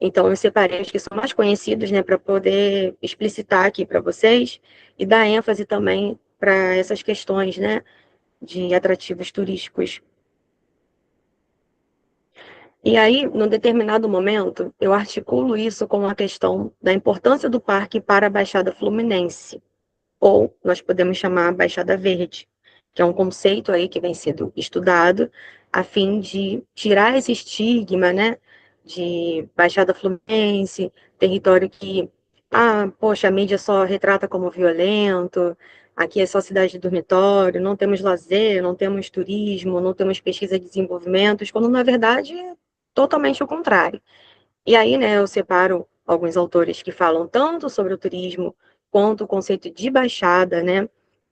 Speaker 7: Então, eu separei os que são mais conhecidos, né, para poder explicitar aqui para vocês e dar ênfase também para essas questões, né, de atrativos turísticos. E aí, num determinado momento, eu articulo isso com a questão da importância do parque para a Baixada Fluminense, ou nós podemos chamar Baixada Verde, que é um conceito aí que vem sendo estudado a fim de tirar esse estigma, né, de Baixada Fluminense, território que, poxa, a mídia só retrata como violento, aqui é só cidade de dormitório, não temos lazer, não temos turismo, não temos pesquisa e desenvolvimento, quando na verdade é totalmente o contrário. E aí, né, eu separo alguns autores que falam tanto sobre o turismo, quanto o conceito de baixada, né,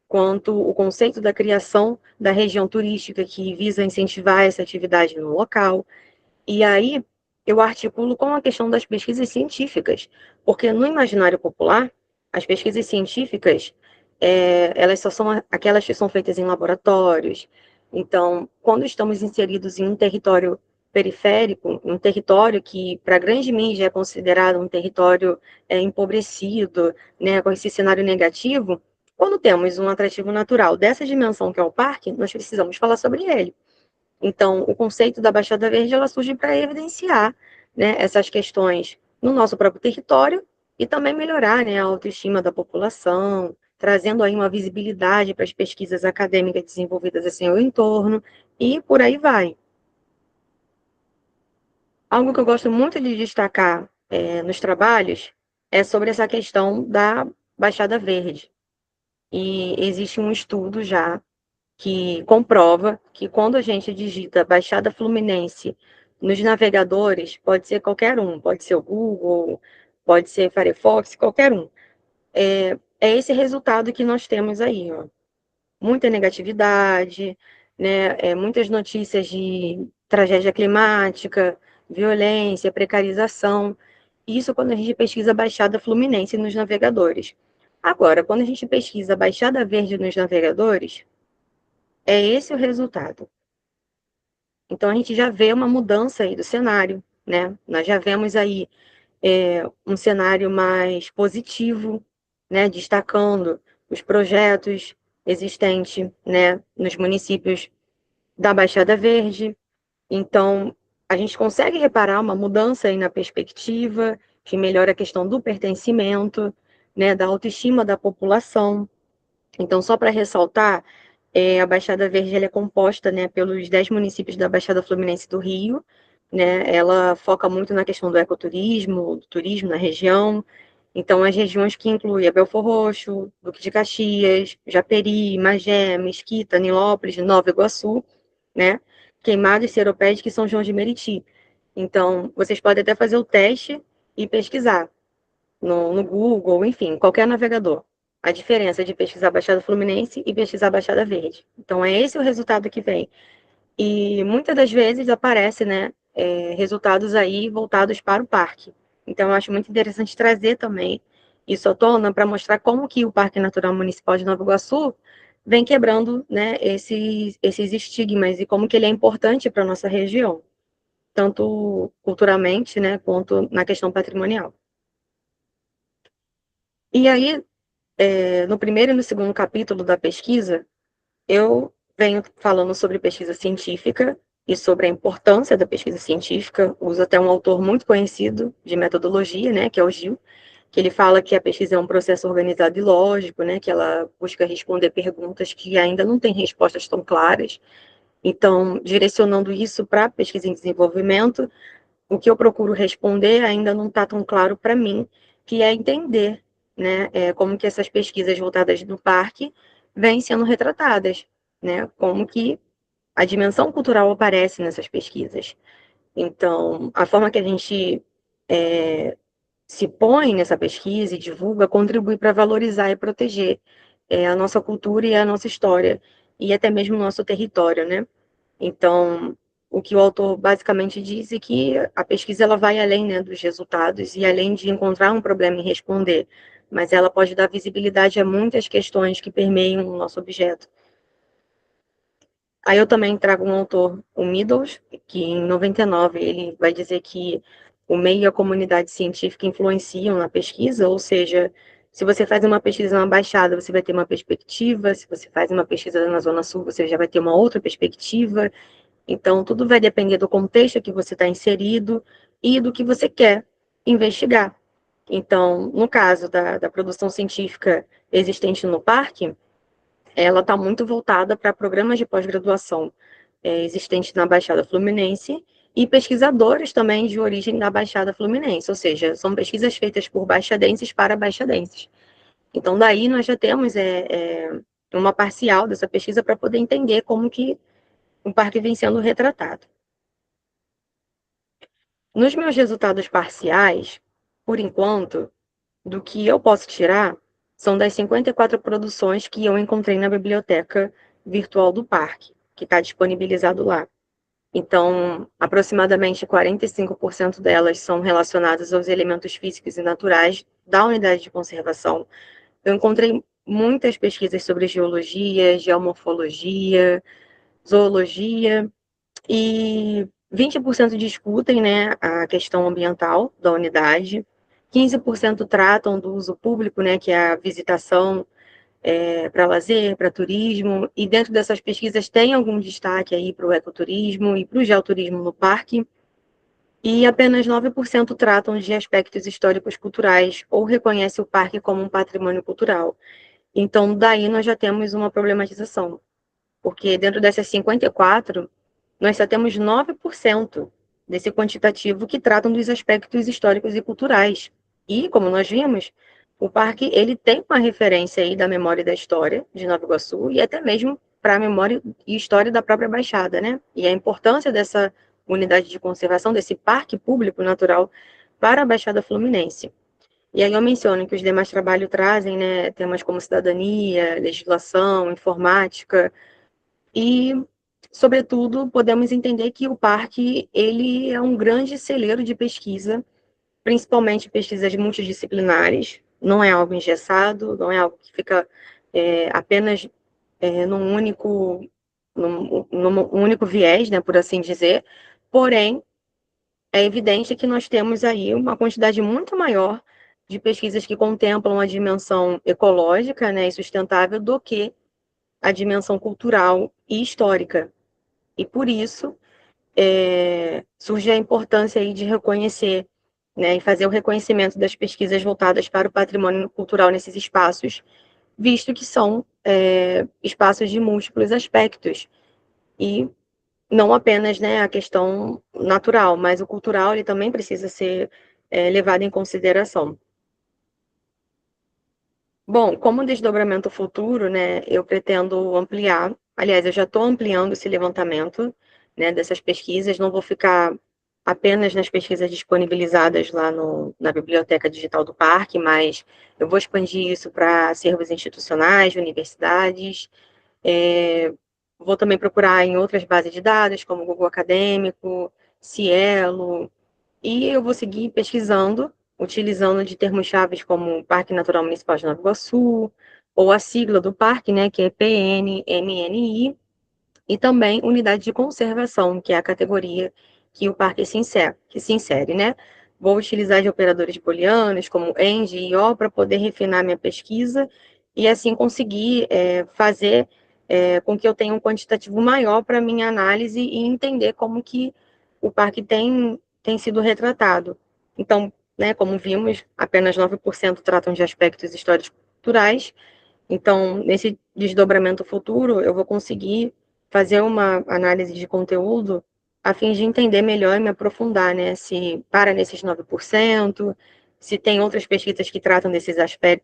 Speaker 7: quanto o conceito da criação da região turística que visa incentivar essa atividade no local. E aí eu articulo com a questão das pesquisas científicas, porque no imaginário popular, as pesquisas científicas, elas só são aquelas que são feitas em laboratórios. Então, quando estamos inseridos em um território periférico, um território que, para a grande mídia, é considerado um território empobrecido, né, com esse cenário negativo, quando temos um atrativo natural dessa dimensão que é o parque, nós precisamos falar sobre ele. Então, o conceito da Baixada Verde, ela surge para evidenciar, né, essas questões no nosso próprio território e também melhorar, né, a autoestima da população, trazendo aí uma visibilidade para as pesquisas acadêmicas desenvolvidas assim ao entorno, e por aí vai. Algo que eu gosto muito de destacar nos trabalhos é sobre essa questão da Baixada Verde. E existe um estudo já que comprova que quando a gente digita Baixada Fluminense nos navegadores, pode ser qualquer um, pode ser o Google, pode ser Firefox, qualquer um. É esse resultado que nós temos aí, ó. Muita negatividade, né? Muitas notícias de tragédia climática, violência, precarização. Isso quando a gente pesquisa Baixada Fluminense nos navegadores. Agora, quando a gente pesquisa Baixada Verde nos navegadores, é esse o resultado. Então, a gente já vê uma mudança aí do cenário, né? Nós já vemos aí um cenário mais positivo, né? Destacando os projetos existentes, né? Nos municípios da Baixada Verde. Então, a gente consegue reparar uma mudança aí na perspectiva, que melhora a questão do pertencimento, né? Da autoestima da população. Então, só para ressaltar, a Baixada Verde ela é composta, né, pelos 10 municípios da Baixada Fluminense do Rio, né, ela foca muito na questão do ecoturismo, do turismo na região. Então, as regiões que incluem a Belfor Roxo, Duque de Caxias, Japeri, Magé, Mesquita, Nilópolis, Nova Iguaçu, né, Queimados, Seropédica e São João de Meriti. Então, vocês podem até fazer o teste e pesquisar no Google, enfim, qualquer navegador. A diferença de pesquisar Baixada Fluminense e pesquisar Baixada Verde. Então, é esse o resultado que vem. E muitas das vezes aparece, né, resultados aí voltados para o parque. Então, eu acho muito interessante trazer também isso à tona para mostrar como que o Parque Natural Municipal de Nova Iguaçu vem quebrando, né, esses estigmas e como que ele é importante para a nossa região, tanto culturalmente, né, quanto na questão patrimonial. E aí, no primeiro e no segundo capítulo da pesquisa, eu venho falando sobre pesquisa científica e sobre a importância da pesquisa científica. Uso até um autor muito conhecido de metodologia, né, que é o Gil, que ele fala que a pesquisa é um processo organizado e lógico, né, que ela busca responder perguntas que ainda não têm respostas tão claras. Então, direcionando isso para a pesquisa em desenvolvimento, o que eu procuro responder ainda não está tão claro para mim, que é entender, né, como que essas pesquisas voltadas no parque vêm sendo retratadas, né, como que a dimensão cultural aparece nessas pesquisas. Então, a forma que a gente se põe nessa pesquisa e divulga contribui para valorizar e proteger a nossa cultura e a nossa história, e até mesmo o nosso território, né? Então, o que o autor basicamente diz é que a pesquisa ela vai além, né, dos resultados e além de encontrar um problema e responder, mas ela pode dar visibilidade a muitas questões que permeiam o nosso objeto. Aí eu também trago um autor, o Meadows, que em 99 ele vai dizer que o meio e a comunidade científica influenciam na pesquisa, ou seja, se você faz uma pesquisa na Baixada, você vai ter uma perspectiva, se você faz uma pesquisa na Zona Sul, você já vai ter uma outra perspectiva. Então, tudo vai depender do contexto que você está inserido e do que você quer investigar. Então, no caso da produção científica existente no parque, ela está muito voltada para programas de pós-graduação existentes na Baixada Fluminense e pesquisadores também de origem da Baixada Fluminense, ou seja, são pesquisas feitas por baixadenses para baixadenses. Então, daí nós já temos uma parcial dessa pesquisa para poder entender como que o parque vem sendo retratado. Nos meus resultados parciais, por enquanto, do que eu posso tirar, são das 54 produções que eu encontrei na biblioteca virtual do parque, que está disponibilizado lá. Então, aproximadamente 45% delas são relacionadas aos elementos físicos e naturais da unidade de conservação. Eu encontrei muitas pesquisas sobre geologia, geomorfologia, zoologia, e 20% discutem, né, a questão ambiental da unidade, 15% tratam do uso público, né, que é a visitação para lazer, para turismo, e dentro dessas pesquisas tem algum destaque aí para o ecoturismo e para o geoturismo no parque, e apenas 9% tratam de aspectos históricos culturais ou reconhecem o parque como um patrimônio cultural. Então, daí nós já temos uma problematização, porque dentro dessas 54, nós só temos 9% desse quantitativo que tratam dos aspectos históricos e culturais. E, como nós vimos, o parque ele tem uma referência aí da memória e da história de Nova Iguaçu e até mesmo para a memória e história da própria Baixada, né? E a importância dessa unidade de conservação, desse parque público natural para a Baixada Fluminense. E aí eu menciono que os demais trabalhos trazem, né, temas como cidadania, legislação, informática, e, sobretudo, podemos entender que o parque ele é um grande celeiro de pesquisa, principalmente pesquisas multidisciplinares, não é algo engessado, não é algo que fica apenas num único viés, né, por assim dizer, porém, é evidente que nós temos aí uma quantidade muito maior de pesquisas que contemplam a dimensão ecológica, né, e sustentável do que a dimensão cultural e histórica. E por isso surge a importância aí de reconhecer, né, e fazer o reconhecimento das pesquisas voltadas para o patrimônio cultural nesses espaços, visto que são espaços de múltiplos aspectos. E não apenas, né, a questão natural, mas o cultural ele também precisa ser levado em consideração. Bom, como desdobramento futuro, né, eu pretendo ampliar, aliás, eu já estou ampliando esse levantamento, né, dessas pesquisas, não vou ficar apenas nas pesquisas disponibilizadas lá na Biblioteca Digital do Parque, mas eu vou expandir isso para acervos institucionais, universidades, vou também procurar em outras bases de dados, como o Google Acadêmico, Cielo, e eu vou seguir pesquisando, utilizando de termos-chave como Parque Natural Municipal de Nova Iguaçu, ou a sigla do parque, né, que é PNMNI, e também Unidade de Conservação, que é a categoria que o parque se insere, né? Vou utilizar de operadores booleanos, como END e IO, para poder refinar minha pesquisa, e assim conseguir fazer com que eu tenha um quantitativo maior para minha análise e entender como que o parque tem sido retratado. Então, né, como vimos, apenas 9% tratam de aspectos históricos culturais. Então, nesse desdobramento futuro, eu vou conseguir fazer uma análise de conteúdo a fim de entender melhor e me aprofundar, né, se para nesses 9%, se tem outras pesquisas que tratam desses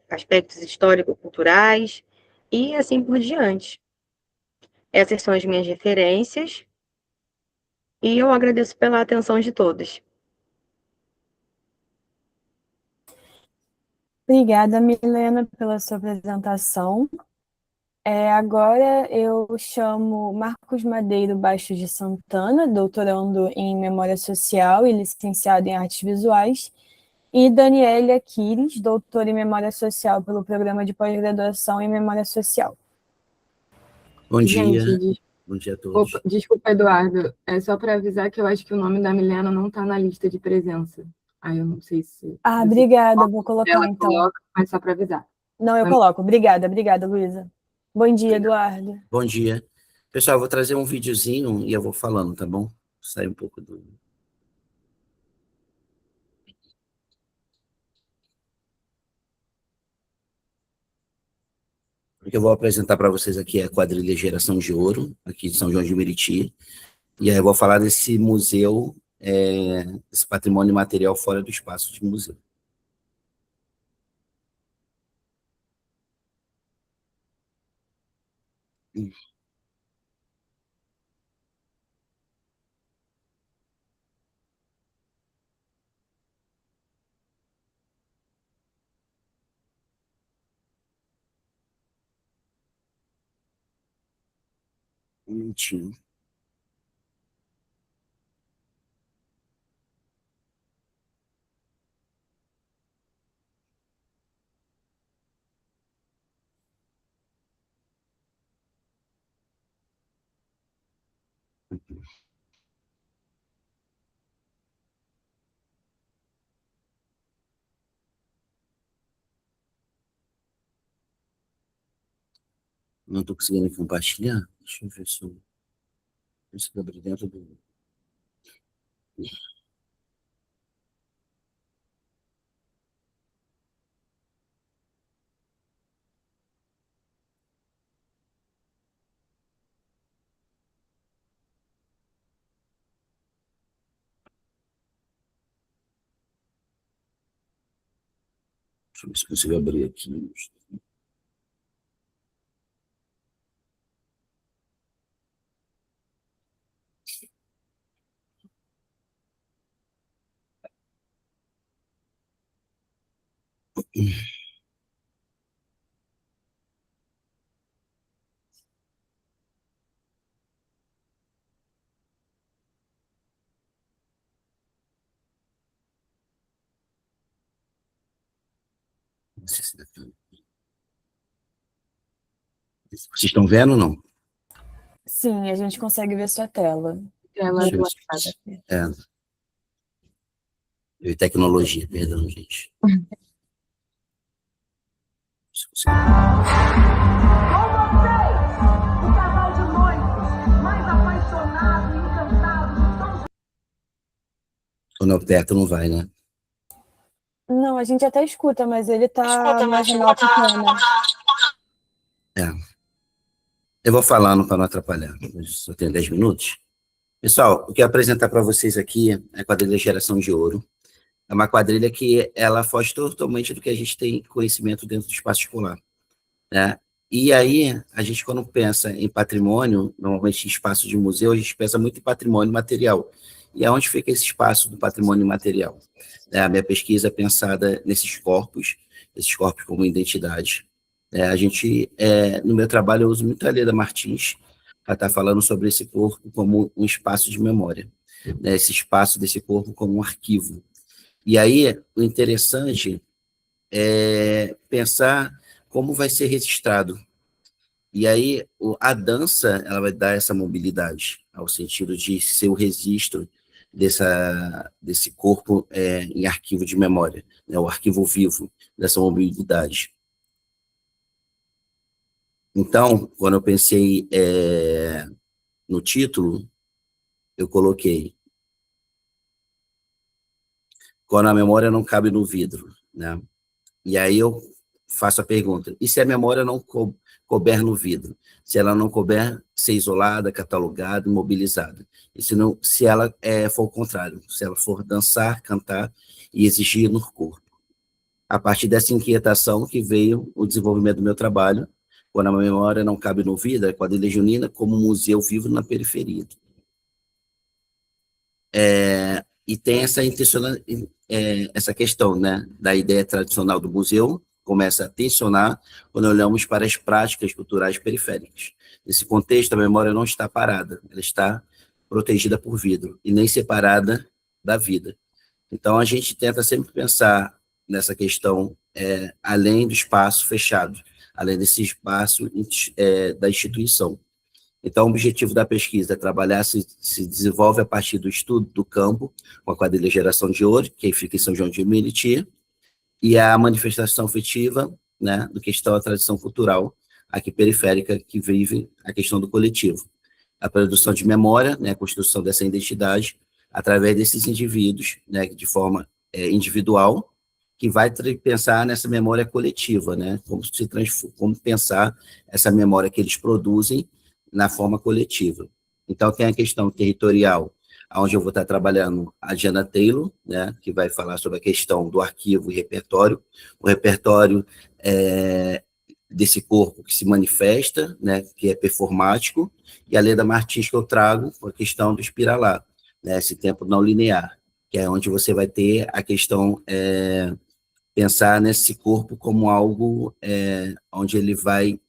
Speaker 7: aspectos histórico-culturais, e assim por diante. Essas são as minhas referências. E eu agradeço pela atenção de todos.
Speaker 4: Obrigada, Milena, pela sua apresentação. Agora eu chamo Marcos Madeiro Baixo de Santana, doutorando em Memória Social e licenciado em Artes Visuais, e Daniele Aquiles, doutora em Memória Social pelo Programa de Pós-Graduação em Memória Social.
Speaker 8: Bom dia.
Speaker 9: Gente,
Speaker 8: Bom dia a todos.
Speaker 9: desculpa, Eduardo. É só para avisar que eu acho que o nome da Milena não está na lista de presença. Aí eu não sei se...
Speaker 4: Obrigada, vou colocar
Speaker 9: ela
Speaker 4: então.
Speaker 9: coloca, mas só para avisar.
Speaker 4: Não, eu coloco. Obrigada, Luísa. Bom dia, Eduardo.
Speaker 8: Bom dia. Pessoal, eu vou trazer um videozinho e eu vou falando, tá bom? Sai um pouco do... O que eu vou apresentar para vocês aqui é a quadrilha Geração de Ouro, aqui de São João de Meriti. E aí eu vou falar desse museu, esse patrimônio material fora do espaço de museu. Um minutinho. Não estou conseguindo compartilhar. Deixa eu ver se eu consigo abrir dentro do... Deixa eu ver se consigo abrir aqui. Não sei se dá pra... Vocês estão vendo ou não?
Speaker 4: Sim, a gente consegue ver sua tela.
Speaker 9: Ela
Speaker 8: Deixa eu ver se- E tecnologia, perdão, gente. Se consigo-
Speaker 10: O casal de noivos mais apaixonado e encantado de São
Speaker 8: Quando eu aperto, não vai, né?
Speaker 4: Não, a gente até escuta, mas ele tá numa janela pequena.
Speaker 8: Eu vou falando para não atrapalhar. Eu só tenho 10 minutos. Pessoal, eu quero apresentar para vocês aqui a quadrilha Geração de Ouro. É uma quadrilha que ela foge totalmente do que a gente tem conhecimento dentro do espaço escolar, né? E aí, a gente, quando pensa em patrimônio, normalmente em espaço de museu, a gente pensa muito em patrimônio material. E aonde fica esse espaço do patrimônio material? A minha pesquisa é pensada nesses corpos como identidade. A gente, no meu trabalho, eu uso muito a Leda Martins para estar falando sobre esse corpo como um espaço de memória, né? Esse espaço desse corpo como um arquivo. E aí, o interessante é pensar como vai ser registrado. E aí, a dança, ela vai dar essa mobilidade, ao sentido de ser o registro desse corpo em arquivo de memória, né? O arquivo vivo dessa mobilidade. Então, quando eu pensei no título, eu coloquei quando a memória não cabe no vidro, né? E aí eu faço a pergunta, e se a memória não couber no vidro? Se ela não couber, ser isolada, catalogada, imobilizada? E se ela for o contrário, se ela for dançar, cantar e exigir no corpo? A partir dessa inquietação que veio o desenvolvimento do meu trabalho, quando a memória não cabe no vidro, a quadrilha junina como museu vivo na periferia. E tem essa questão, né, da ideia tradicional do museu, começa a tensionar quando olhamos para as práticas culturais periféricas. Nesse contexto, a memória não está parada, ela está protegida por vidro e nem separada da vida. Então, a gente tenta sempre pensar nessa questão além do espaço fechado, além desse espaço da instituição. Então, o objetivo da pesquisa é trabalhar, se desenvolve a partir do estudo do campo, com a quadrilha Geração de Ouro, que fica em São João de Meriti, e a manifestação afetiva, né, do que está a tradição cultural aqui periférica, que vive a questão do coletivo. A produção de memória, né, a construção dessa identidade, através desses indivíduos, né, de forma individual, que vai pensar nessa memória coletiva, né, como pensar essa memória que eles produzem na forma coletiva. Então, tem a questão territorial, onde eu vou estar trabalhando a Diana Taylor, né, que vai falar sobre a questão do arquivo e repertório. O repertório desse corpo que se manifesta, né, que é performático, e a Leda Martins que eu trago com a questão do espiralar, né, esse tempo não linear, que é onde você vai ter a questão, pensar nesse corpo como algo onde ele vai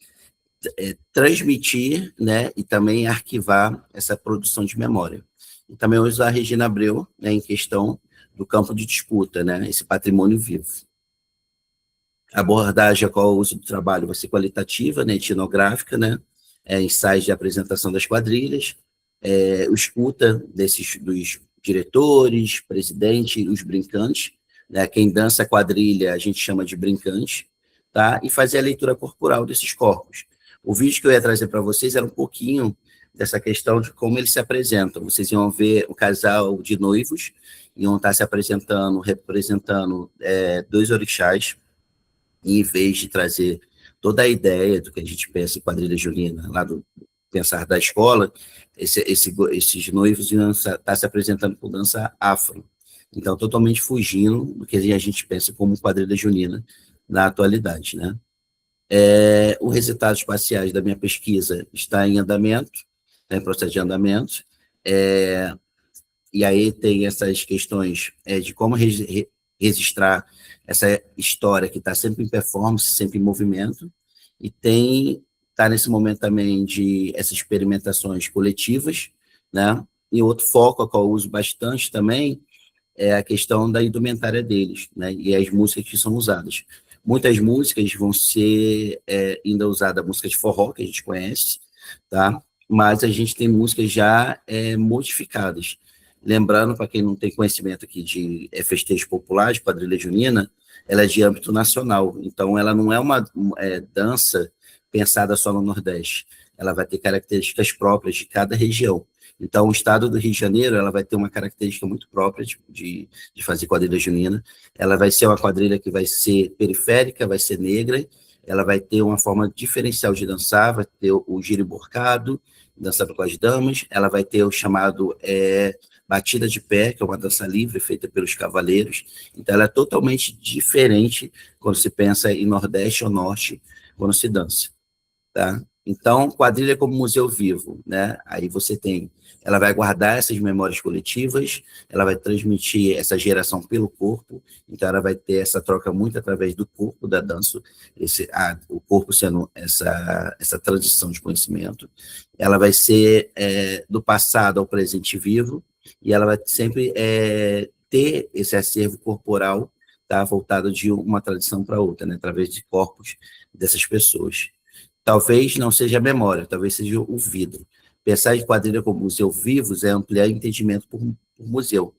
Speaker 8: transmitir, né, e também arquivar essa produção de memória. E também usar a Regina Abreu, né, em questão do campo de disputa, né, esse patrimônio vivo. A abordagem com o uso do trabalho vai ser qualitativa, né, etnográfica, né, ensaios de apresentação das quadrilhas, o escuta dos diretores, presidente, os brincantes, né, quem dança a quadrilha a gente chama de brincante, tá, e fazer a leitura corporal desses corpos. O vídeo que eu ia trazer para vocês era um pouquinho dessa questão de como eles se apresentam. Vocês iam ver o casal de noivos, iam estar se apresentando, representando 2 orixás, e em vez de trazer toda a ideia do que a gente pensa em quadrilha junina, lá do pensar da escola, esses noivos iam estar se apresentando com dança afro. Então, totalmente fugindo do que a gente pensa como quadrilha junina na atualidade, né? Os resultados parciais da minha pesquisa está em andamento, está em processo de andamento, e aí tem essas questões de como registrar essa história que está sempre em performance, sempre em movimento, e está nesse momento também de essas experimentações coletivas, né? E outro foco, a qual eu uso bastante também, é a questão da indumentária deles, né? E as músicas que são usadas. Muitas músicas vão ser ainda usadas, músicas de forró, que a gente conhece, tá? Mas a gente tem músicas já modificadas. Lembrando, para quem não tem conhecimento aqui de festejos populares, quadrilha junina, ela é de âmbito nacional, então ela não é uma dança pensada só no Nordeste, ela vai ter características próprias de cada região. Então, o estado do Rio de Janeiro, ela vai ter uma característica muito própria de fazer quadrilha junina. Ela vai ser uma quadrilha que vai ser periférica, vai ser negra, ela vai ter uma forma diferencial de dançar, vai ter o giro emborcado, dançado com as damas, ela vai ter o chamado batida de pé, que é uma dança livre feita pelos cavaleiros. Então, ela é totalmente diferente quando se pensa em Nordeste ou Norte, quando se dança, tá? Então, quadrilha como museu vivo, né? Aí você tem, ela vai guardar essas memórias coletivas, ela vai transmitir essa geração pelo corpo, então ela vai ter essa troca muito através do corpo da dança, o corpo sendo essa transição de conhecimento. Ela vai ser do passado ao presente vivo, e ela vai sempre ter esse acervo corporal, tá, voltado de uma tradição para outra, né? Através de corpos dessas pessoas. Talvez não seja a memória, talvez seja o vidro. Pensar em quadrilha como museu vivos é ampliar o entendimento por museu,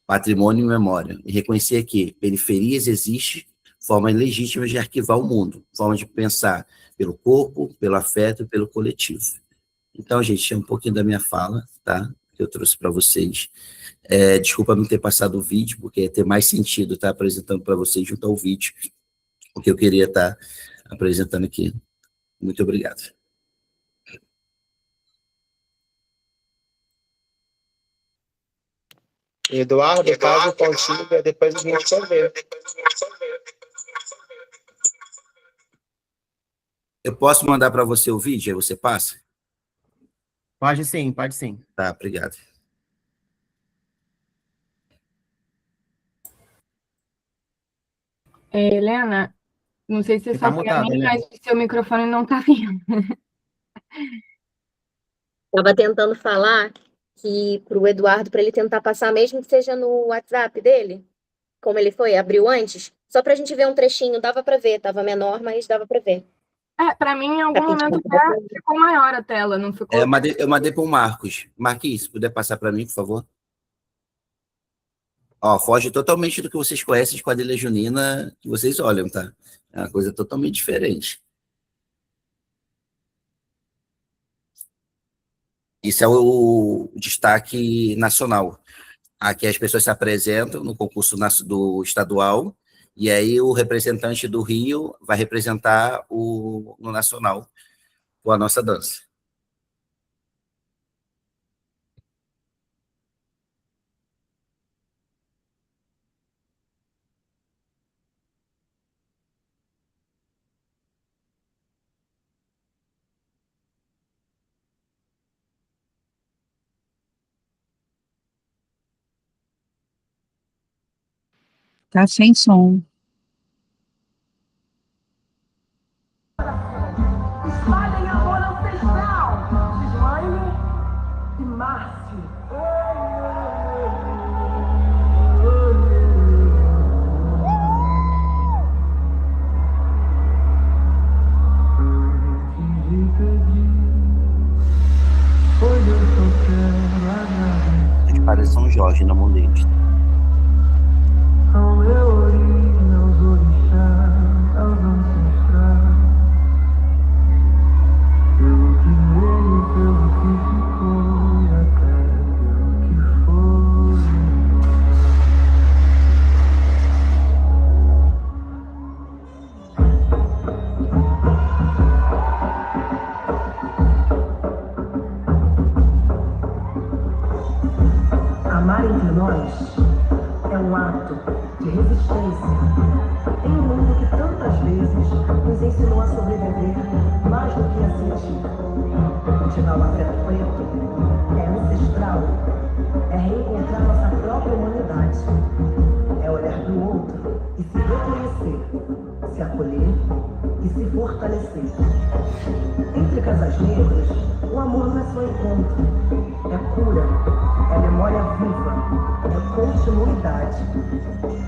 Speaker 8: patrimônio e memória, e reconhecer que periferias existem formas legítimas de arquivar o mundo, formas de pensar pelo corpo, pelo afeto e pelo coletivo. Então, gente, é um pouquinho da minha fala, tá? Que eu trouxe para vocês. Desculpa não ter passado o vídeo, porque ia ter mais sentido estar apresentando para vocês junto ao vídeo, o que eu queria estar apresentando aqui. Muito obrigado.
Speaker 6: Eduardo, faz o pontinho, depois a gente vai ver.
Speaker 8: Eu posso mandar para você o vídeo, aí você passa?
Speaker 1: Pode sim, pode sim.
Speaker 8: Tá, obrigado.
Speaker 9: Helena, não sei se é
Speaker 1: Você
Speaker 9: só
Speaker 1: tá
Speaker 9: para
Speaker 1: mutado,
Speaker 9: mim,
Speaker 1: Helena.
Speaker 9: mas o seu microfone não tá vindo.
Speaker 5: Estava tentando falar que para o Eduardo, para ele tentar passar, mesmo que seja no WhatsApp dele, como ele foi, abriu antes, só para a gente ver um trechinho, dava para ver, tava menor, mas dava para ver.
Speaker 9: Para mim, em algum momento ficou maior a tela, não ficou?
Speaker 8: Eu mandei para o Marcos. Marquinhos, se puder passar para mim, por favor. Ó, foge totalmente do que vocês conhecem de quadrilha junina, que vocês olham, tá? É uma coisa totalmente diferente. Isso é o destaque nacional. Aqui as pessoas se apresentam no concurso do estadual, e aí o representante do Rio vai representar no nacional com a nossa dança.
Speaker 11: Tá sem som.
Speaker 10: Espalhem amor ancestral. Gislaine e Márcio.
Speaker 8: Eles parecem São Jorge na mão deles.
Speaker 10: Amar entre nós é um ato de resistência em um mundo que tantas vezes nos ensinou a sobreviver mais do que a sentir. Cultivar o afeto preto é ancestral, é reencontrar nossa própria humanidade, é olhar para o outro e se reconhecer, se acolher e se fortalecer. Entre casais negros, o amor não é só encontro, é cura, é memória viva, é continuidade.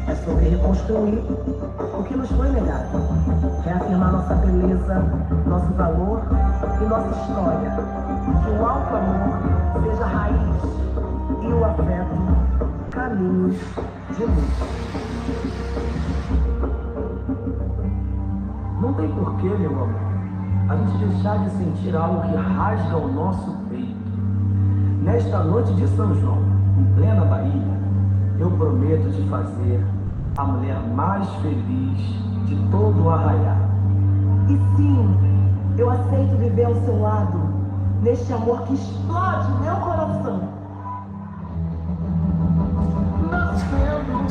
Speaker 10: É sobre reconstruir o que nos foi negado, reafirmar nossa beleza, nosso valor e nossa história. Que o alto amor seja a raiz e o afeto caminho de luz. Não tem porquê, meu amor, a gente deixar de sentir algo que rasga o nosso peito. Nesta noite de São João, em plena Bahia, eu prometo te fazer a mulher mais feliz de todo o arraial. E sim, eu aceito viver ao seu lado, neste amor que explode meu coração. Nascendo,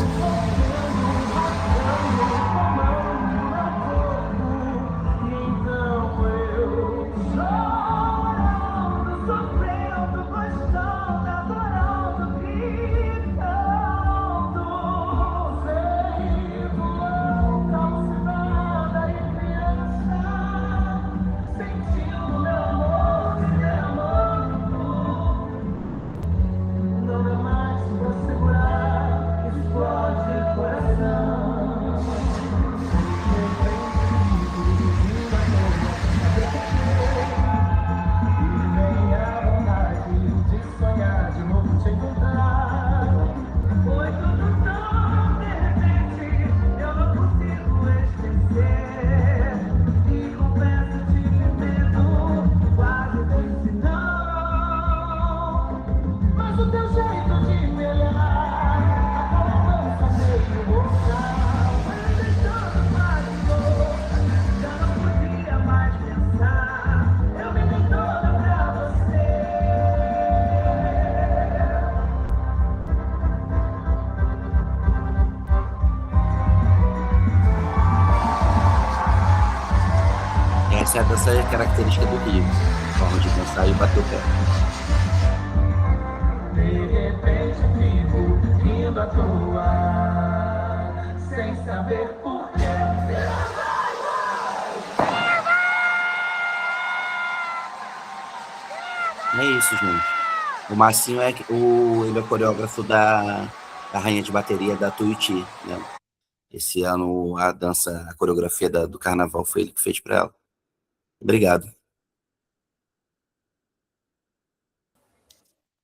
Speaker 10: não é mais pra segurar, explode.
Speaker 8: certa essa característica do Rio, forma de pensar e bater o pé.
Speaker 10: De repente vivo vindo à toa, sem saber por quê.
Speaker 8: É isso, gente. O Marcinho ele é o coreógrafo da rainha de bateria da Tuiuti, né? Esse ano a coreografia do carnaval foi ele que fez para ela. Obrigado.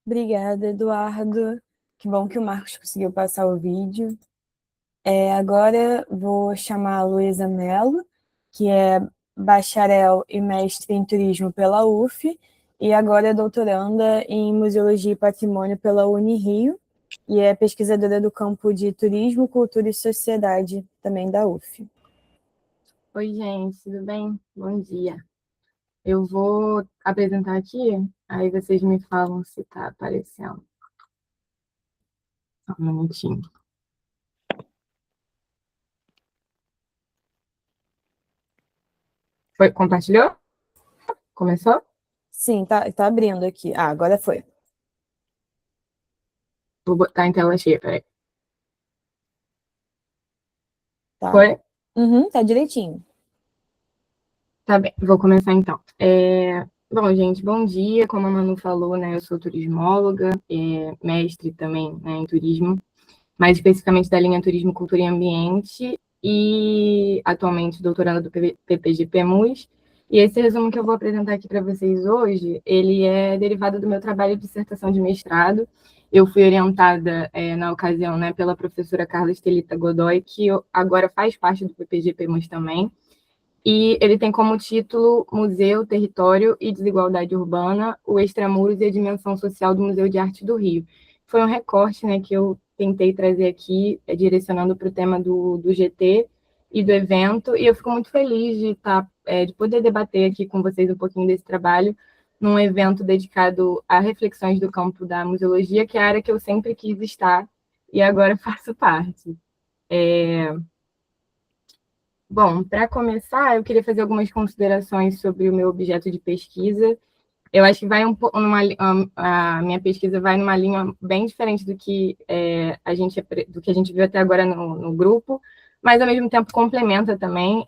Speaker 4: Obrigada, Eduardo. Que bom que o Marcos conseguiu passar o vídeo. Agora vou chamar a Luísa Mello, que é bacharel e mestre em turismo pela UF, e agora é doutoranda em museologia e patrimônio pela Unirio, e é pesquisadora do campo de turismo, cultura e sociedade, também da UF.
Speaker 9: Oi, gente, tudo bem? Bom dia. Eu vou apresentar aqui, aí vocês me falam se está aparecendo. Só um minutinho. Foi? Compartilhou? Começou?
Speaker 4: Sim, tá abrindo aqui. Agora foi.
Speaker 9: Vou botar em tela cheia, peraí.
Speaker 4: Tá.
Speaker 9: Foi?
Speaker 4: Tá direitinho.
Speaker 9: Tá bem, vou começar então. Bom, gente, bom dia. Como a Manu falou, né, eu sou turismóloga, mestre também, né, em turismo, mais especificamente da linha Turismo, Cultura e Ambiente, e atualmente doutoranda do PPG-PEMUS. E esse resumo que eu vou apresentar aqui para vocês hoje, ele é derivado do meu trabalho de dissertação de mestrado. Eu fui orientada, na ocasião, né, pela professora Carla Estelita Godoy, que agora faz parte do PPG-PEMUS também. E ele tem como título Museu, Território e Desigualdade Urbana, o Extramuros e a Dimensão Social do Museu de Arte do Rio. Foi um recorte, né, que eu tentei trazer aqui, direcionando para o tema do GT e do evento, e eu fico muito feliz de poder debater aqui com vocês um pouquinho desse trabalho, num evento dedicado a reflexões do campo da museologia, que é a área que eu sempre quis estar, e agora faço parte. Bom, para começar, eu queria fazer algumas considerações sobre o meu objeto de pesquisa. Eu acho que vai a minha pesquisa vai numa linha bem diferente do que a gente viu até agora no grupo, mas ao mesmo tempo complementa também.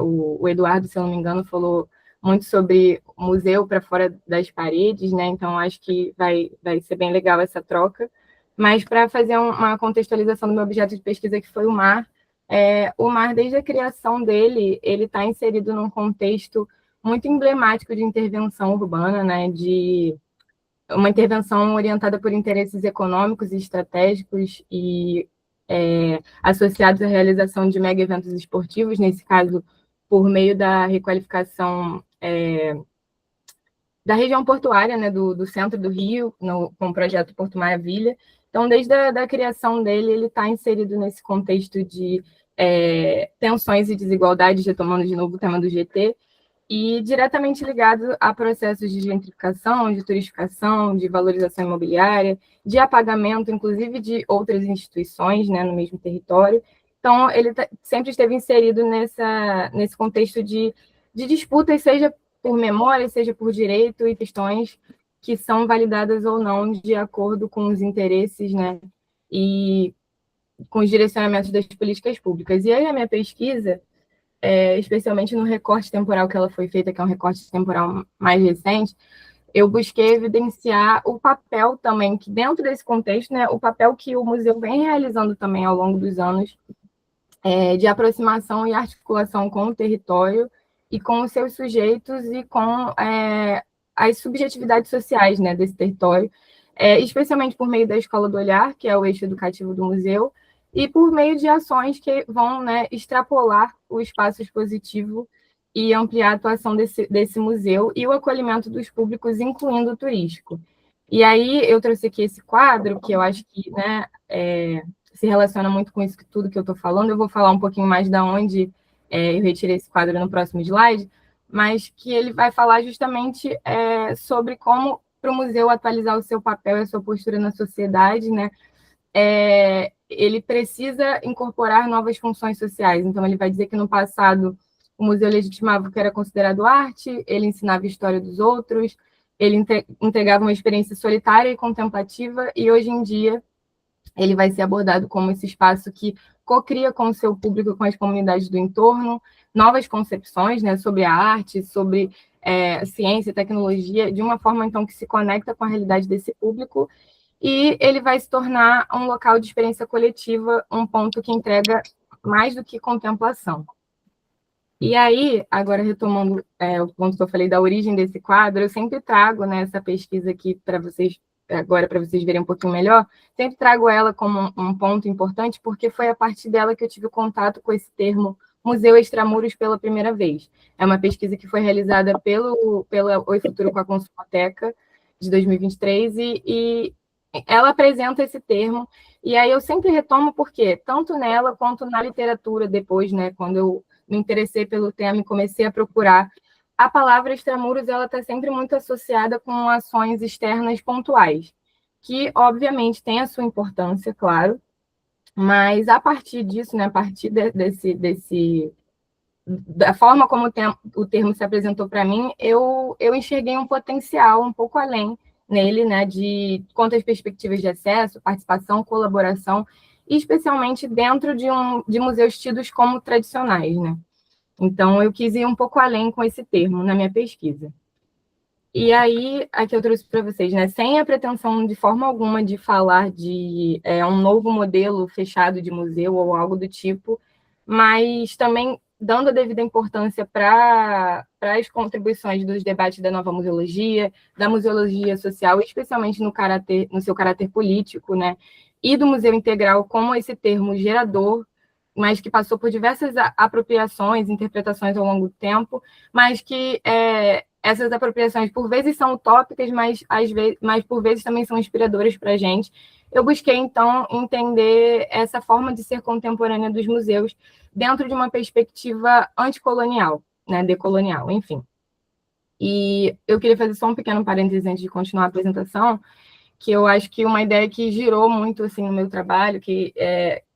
Speaker 9: O Eduardo, se eu não me engano, falou muito sobre museu para fora das paredes, né? Então acho que vai ser bem legal essa troca. Mas para fazer uma contextualização do meu objeto de pesquisa, que foi o mar, desde a criação dele, ele está inserido num contexto muito emblemático de intervenção urbana, né, de uma intervenção orientada por interesses econômicos e estratégicos e associados à realização de mega eventos esportivos, nesse caso, por meio da requalificação da região portuária, né, do centro do Rio, com o projeto Porto Maravilha. Então, desde a criação dele, ele está inserido nesse contexto de tensões e desigualdades, retomando de novo o tema do GT, e diretamente ligado a processos de gentrificação, de turistificação, de valorização imobiliária, de apagamento, inclusive, de outras instituições, né, no mesmo território. Então, ele sempre esteve inserido nesse contexto de disputas, seja por memória, seja por direito, e questões que são validadas ou não de acordo com os interesses, né, e com os direcionamentos das políticas públicas. E aí a minha pesquisa, especialmente no recorte temporal que ela foi feita, que é um recorte temporal mais recente, eu busquei evidenciar o papel também, que dentro desse contexto, né, o papel que o museu vem realizando também ao longo dos anos, de aproximação e articulação com o território e com os seus sujeitos e com as subjetividades sociais, né, desse território, especialmente por meio da Escola do Olhar, que é o eixo educativo do museu, e por meio de ações que vão, né, extrapolar o espaço expositivo e ampliar a atuação desse museu e o acolhimento dos públicos, incluindo o turístico. E aí eu trouxe aqui esse quadro, que eu acho que, né, se relaciona muito com isso tudo que eu estou falando. Eu vou falar um pouquinho mais de onde eu retirei esse quadro no próximo slide, mas que ele vai falar justamente sobre como, para o museu atualizar o seu papel e a sua postura na sociedade, né, ele precisa incorporar novas funções sociais. Então, ele vai dizer que no passado o museu legitimava o que era considerado arte, ele ensinava a história dos outros, ele entregava uma experiência solitária e contemplativa, e hoje em dia ele vai ser abordado como esse espaço que cocria com o seu público, com as comunidades do entorno, novas concepções, né, sobre a arte, sobre ciência, tecnologia, de uma forma, então, que se conecta com a realidade desse público, e ele vai se tornar um local de experiência coletiva, um ponto que entrega mais do que contemplação. E aí, agora retomando o ponto que eu falei da origem desse quadro, eu sempre trago, né, essa pesquisa aqui para vocês, agora para vocês verem um pouquinho melhor, sempre trago ela como um ponto importante, porque foi a partir dela que eu tive contato com esse termo Museu Extramuros pela primeira vez. É uma pesquisa que foi realizada pela Oi Futuro com a Consumoteca, de 2023, e ela apresenta esse termo, e aí eu sempre retomo porque, tanto nela quanto na literatura depois, né, quando eu me interessei pelo tema e comecei a procurar, a palavra extramuros ela está sempre muito associada com ações externas pontuais, que, obviamente, tem a sua importância, claro, mas a partir disso, né, a partir da forma como o termo se apresentou para mim, eu enxerguei um potencial um pouco além nele, né, quanto às perspectivas de acesso, participação, colaboração, e especialmente dentro de museus tidos como tradicionais, né? Então, eu quis ir um pouco além com esse termo na minha pesquisa. E aí, aqui eu trouxe para vocês, né, sem a pretensão de forma alguma de falar de um novo modelo fechado de museu ou algo do tipo, mas também dando a devida importância para as contribuições dos debates da nova museologia, da museologia social, especialmente no seu caráter político, né, e do museu integral como esse termo gerador, mas que passou por diversas apropriações, interpretações ao longo do tempo, mas que essas apropriações, por vezes, são utópicas, mas por vezes também são inspiradoras para a gente. Eu busquei, então, entender essa forma de ser contemporânea dos museus dentro de uma perspectiva anticolonial, né, decolonial, enfim. E eu queria fazer só um pequeno parênteses antes de continuar a apresentação, que eu acho que uma ideia que girou muito assim no meu trabalho, que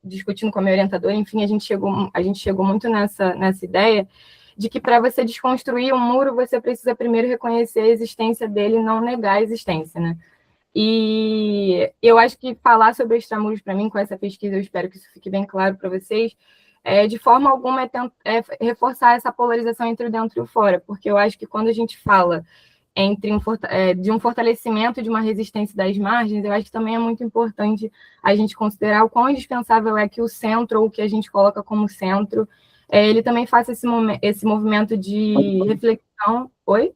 Speaker 9: discutindo com a minha orientadora, enfim, a gente chegou muito nessa ideia de que para você desconstruir um muro, você precisa primeiro reconhecer a existência dele e não negar a existência, né? E eu acho que falar sobre extramuros para mim, com essa pesquisa, eu espero que isso fique bem claro para vocês, de forma alguma é reforçar essa polarização entre o dentro e o fora, porque eu acho que quando a gente fala de um fortalecimento de uma resistência das margens, eu acho que também é muito importante a gente considerar o quão indispensável é que o centro, ou o que a gente coloca como centro, ele também faça esse movimento de reflexão. Oi?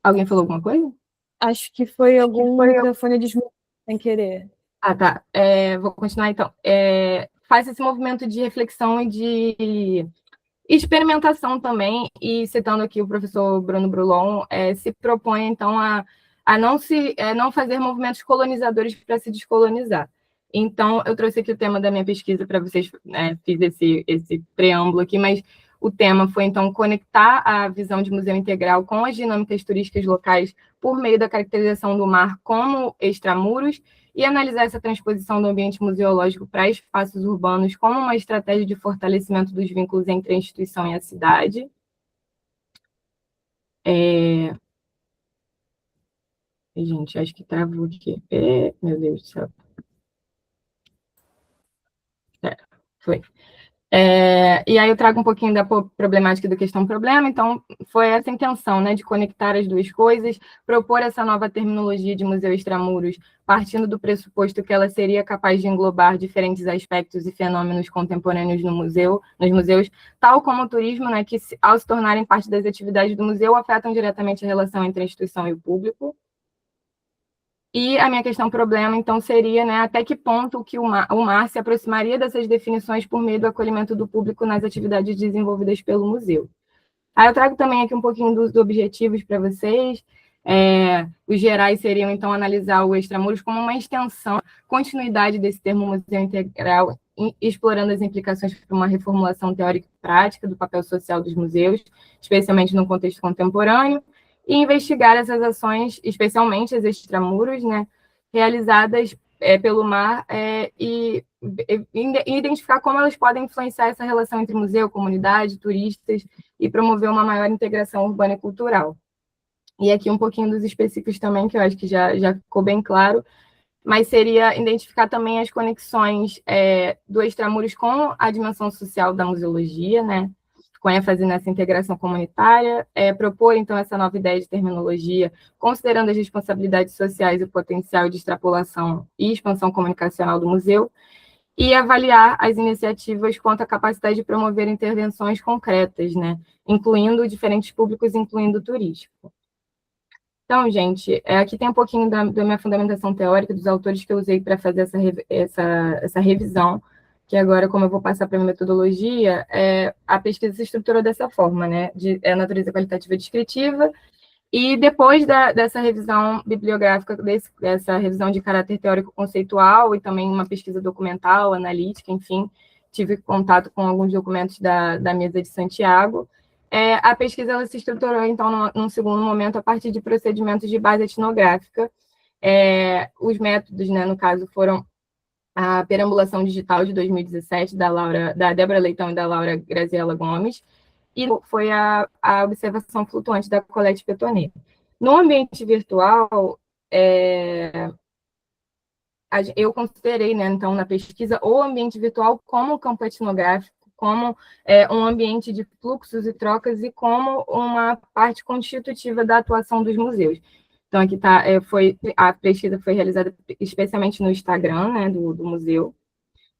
Speaker 9: Alguém falou alguma coisa?
Speaker 4: Acho que foi algum microfone desmutado sem querer.
Speaker 9: Ah, tá. Vou continuar, então. Faz esse movimento de reflexão e de experimentação também, e citando aqui o professor Bruno Brulon, se propõe, então, a não fazer movimentos colonizadores para se descolonizar. Então, eu trouxe aqui o tema da minha pesquisa para vocês, fiz esse preâmbulo aqui, mas o tema foi, então, conectar a visão de museu integral com as dinâmicas turísticas locais por meio da caracterização do mar como extramuros e analisar essa transposição do ambiente museológico para espaços urbanos como uma estratégia de fortalecimento dos vínculos entre a instituição e a cidade. Gente, acho que travou aqui. Meu Deus do céu. Foi. E aí eu trago um pouquinho da problemática do questão-problema, então foi essa intenção, né, de conectar as duas coisas, propor essa nova terminologia de museu extramuros, partindo do pressuposto que ela seria capaz de englobar diferentes aspectos e fenômenos contemporâneos nos museus, tal como o turismo, né, que ao se tornarem parte das atividades do museu, afetam diretamente a relação entre a instituição e o público. E a minha questão-problema, então, seria, né, até que ponto que o mar se aproximaria dessas definições por meio do acolhimento do público nas atividades desenvolvidas pelo museu. Aí eu trago também aqui um pouquinho dos objetivos para vocês. Os gerais seriam, então, analisar o extramuros como uma extensão, continuidade desse termo museu integral, explorando as implicações para uma reformulação teórica e prática do papel social dos museus, especialmente no contexto contemporâneo, e investigar essas ações, especialmente as extramuros, né, realizadas pelo mar e identificar como elas podem influenciar essa relação entre museu, comunidade, turistas e promover uma maior integração urbana e cultural. E aqui um pouquinho dos específicos também, que eu acho que já ficou bem claro, mas seria identificar também as conexões do extramuros com a dimensão social da museologia, né? Com ênfase nessa integração comunitária, propor, então, essa nova ideia de terminologia, considerando as responsabilidades sociais e o potencial de extrapolação e expansão comunicacional do museu, e avaliar as iniciativas quanto à capacidade de promover intervenções concretas, né? Incluindo diferentes públicos, incluindo o turístico. Então, gente, aqui tem um pouquinho da minha fundamentação teórica, dos autores que eu usei para fazer essa revisão, que agora, como eu vou passar para a metodologia, a pesquisa se estruturou dessa forma, né? De natureza qualitativa e descritiva, e depois dessa revisão bibliográfica, dessa revisão de caráter teórico-conceitual, e também uma pesquisa documental, analítica, enfim, tive contato com alguns documentos da Mesa de Santiago. A pesquisa ela se estruturou, então, num segundo momento, a partir de procedimentos de base etnográfica. Os métodos, né, no caso, foram a perambulação digital de 2017, da Débora Leitão e da Laura Graziella Gomes, e foi a observação flutuante da Colette Petonnet. No ambiente virtual, eu considerei, né, então, na pesquisa, o ambiente virtual como campo etnográfico, como um ambiente de fluxos e trocas e como uma parte constitutiva da atuação dos museus. Então, aqui está, a pesquisa foi realizada especialmente no Instagram, né, do museu,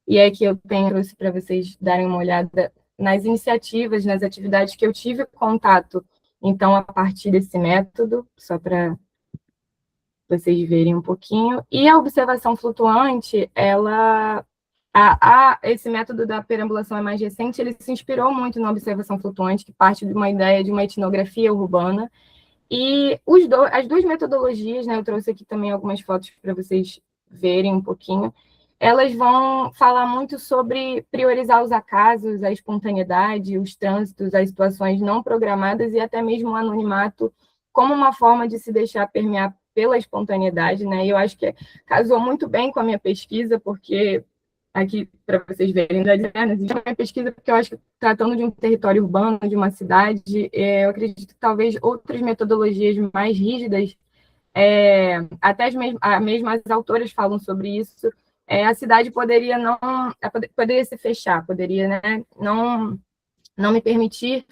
Speaker 9: e é que eu trouxe para vocês darem uma olhada nas iniciativas, nas atividades que eu tive contato, então, a partir desse método, só para vocês verem um pouquinho. E a observação flutuante, esse método da perambulação é mais recente, ele se inspirou muito na observação flutuante, que parte de uma ideia de uma etnografia urbana, e as duas metodologias, né, eu trouxe aqui também algumas fotos para vocês verem um pouquinho, elas vão falar muito sobre priorizar os acasos, a espontaneidade, os trânsitos, as situações não programadas e até mesmo o anonimato como uma forma de se deixar permear pela espontaneidade, né? E eu acho que casou muito bem com a minha pesquisa, porque aqui, para vocês verem, da minha pesquisa, porque eu acho que tratando de um território urbano, de uma cidade, eu acredito que talvez outras metodologias mais rígidas, até mesmo as autoras falam sobre isso, a cidade poderia poderia se fechar, poderia, né, não me permitir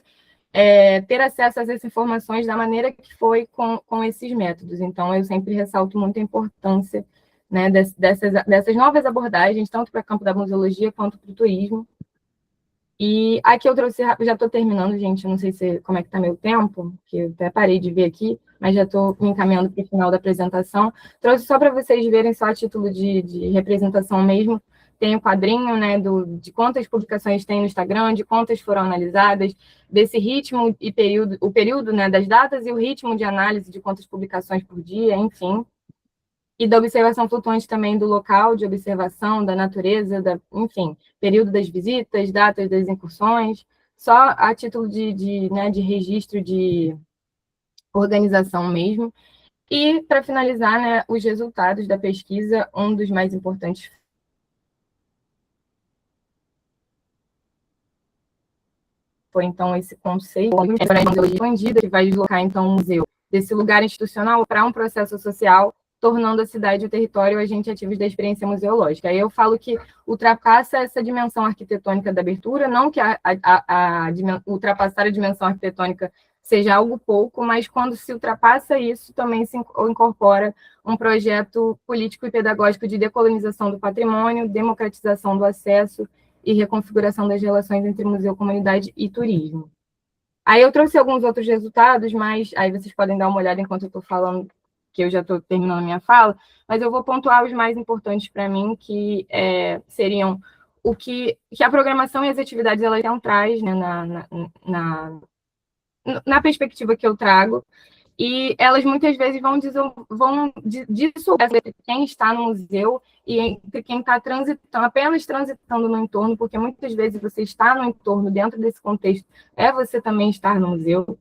Speaker 9: ter acesso a essas informações da maneira que foi com esses métodos. Então, eu sempre ressalto muito a importância, né, dessas novas abordagens, tanto para o campo da museologia quanto para o turismo. E aqui eu trouxe, já estou terminando, gente, eu não sei como é que está meu tempo, que eu até parei de ver aqui, mas já estou me encaminhando para o final da apresentação. Trouxe só para vocês verem, só a título de representação mesmo, tem o quadrinho, né, de quantas publicações tem no Instagram, de quantas foram analisadas, desse ritmo e o período, né, das datas e o ritmo de análise de quantas publicações por dia, enfim. E da observação flutuante também do local de observação, da natureza, enfim, período das visitas, datas das incursões, só a título né, de registro de organização mesmo. E, para finalizar, né, os resultados da pesquisa, um dos mais importantes foi, então, esse conceito expandida, que vai deslocar, então, o museu desse lugar institucional para um processo social, tornando a cidade e o território agente ativos da experiência museológica. Aí eu falo que ultrapassa essa dimensão arquitetônica da abertura, não que ultrapassar a dimensão arquitetônica seja algo pouco, mas quando se ultrapassa isso, também se incorpora um projeto político e pedagógico de decolonização do patrimônio, democratização do acesso e reconfiguração das relações entre museu, comunidade e turismo. Aí eu trouxe alguns outros resultados, mas aí vocês podem dar uma olhada enquanto eu estou falando, que eu já estou terminando a minha fala, mas eu vou pontuar os mais importantes para mim, que seriam o que a programação e as atividades elas não traz, né, na perspectiva que eu trago, e elas muitas vezes vão dissolver entre quem está no museu e entre quem está apenas transitando no entorno, porque muitas vezes você está no entorno, dentro desse contexto, você também estar no museu.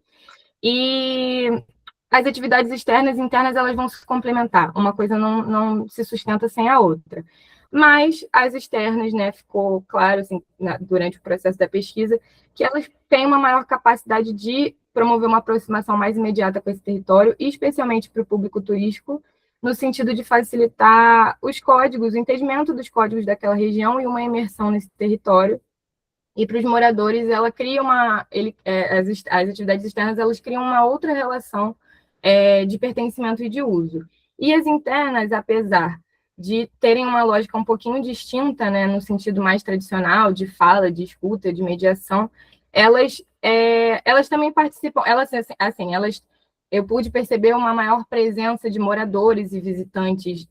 Speaker 9: E as atividades externas e internas elas vão se complementar, uma coisa não se sustenta sem a outra. Mas as externas, né, ficou claro assim, durante o processo da pesquisa, que elas têm uma maior capacidade de promover uma aproximação mais imediata com esse território, e especialmente para o público turístico, no sentido de facilitar os códigos, o entendimento dos códigos daquela região e uma imersão nesse território. E para os moradores, ela cria as atividades externas, elas criam uma outra relação de pertencimento e de uso. E as internas, apesar de terem uma lógica um pouquinho distinta, né, no sentido mais tradicional, de fala, de escuta, de mediação, elas também participam, eu pude perceber uma maior presença de moradores e visitantes,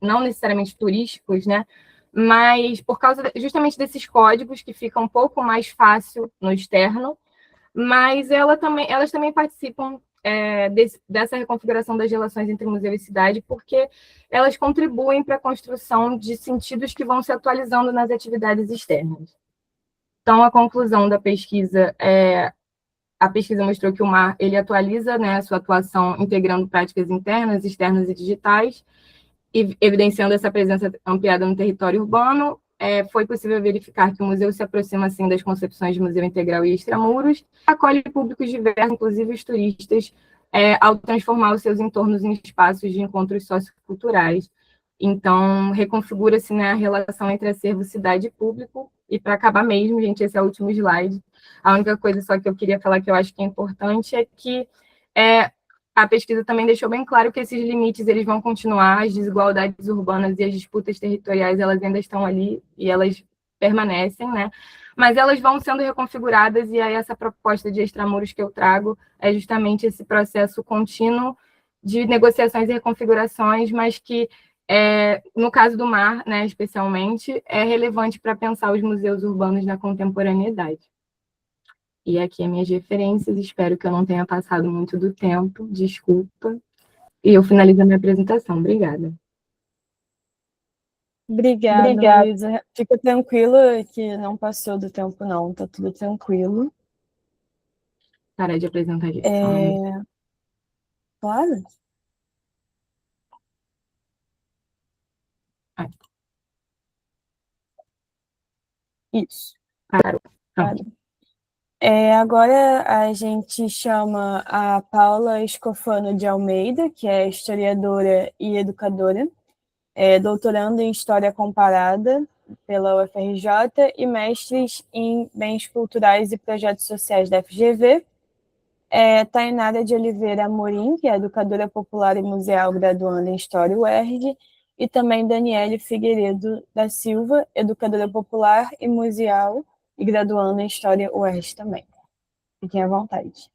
Speaker 9: não necessariamente turísticos, né, mas por causa justamente desses códigos que fica um pouco mais fácil no externo, mas elas também participam dessa reconfiguração das relações entre museu e cidade, porque elas contribuem para a construção de sentidos que vão se atualizando nas atividades externas. Então, a conclusão da pesquisa a pesquisa mostrou que o MAR ele atualiza, né, a sua atuação integrando práticas internas, externas e digitais, e evidenciando essa presença ampliada no território urbano. Foi possível verificar que o museu se aproxima, assim, das concepções de museu integral e extramuros, acolhe públicos diversos, inclusive os turistas, ao transformar os seus entornos em espaços de encontros socioculturais. Então, reconfigura-se, né, a relação entre acervo, cidade e público. E para acabar mesmo, gente, esse é o último slide. A única coisa só que eu queria falar que eu acho que é importante é que a pesquisa também deixou bem claro que esses limites eles vão continuar, as desigualdades urbanas e as disputas territoriais elas ainda estão ali e elas permanecem, né? Mas elas vão sendo reconfiguradas, e aí essa proposta de extramuros que eu trago é justamente esse processo contínuo de negociações e reconfigurações, mas que, no caso do MAR, né, especialmente, é relevante para pensar os museus urbanos na contemporaneidade. E aqui as minhas referências, espero que eu não tenha passado muito do tempo, desculpa. E eu finalizo a minha apresentação. Obrigada.
Speaker 4: Obrigada, Luísa. Fica tranquila que não passou do tempo, não. Tá tudo tranquilo.
Speaker 9: Parar de apresentar aqui.
Speaker 4: Claro. Isso.
Speaker 9: Parou.
Speaker 4: Claro. Agora a gente chama a Paula Escofano de Almeida, que é historiadora e educadora, doutoranda em História Comparada pela UFRJ e mestres em Bens Culturais e Projetos Sociais da FGV. Tainara de Oliveira Amorim, que é educadora popular e museal graduanda em História UERJ, e também Daniele Figueiredo da Silva, educadora popular e museal e graduando em História UERJ também. Fiquem à vontade.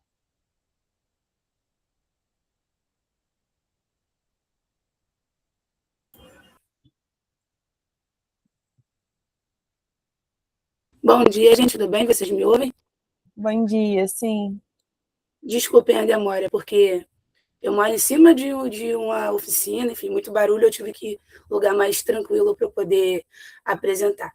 Speaker 12: Bom dia, gente, tudo bem? Vocês me ouvem?
Speaker 4: Bom dia, sim.
Speaker 12: Desculpem a demora, porque eu moro em cima de uma oficina, enfim, muito barulho, eu tive que ir lugar mais tranquilo para eu poder apresentar.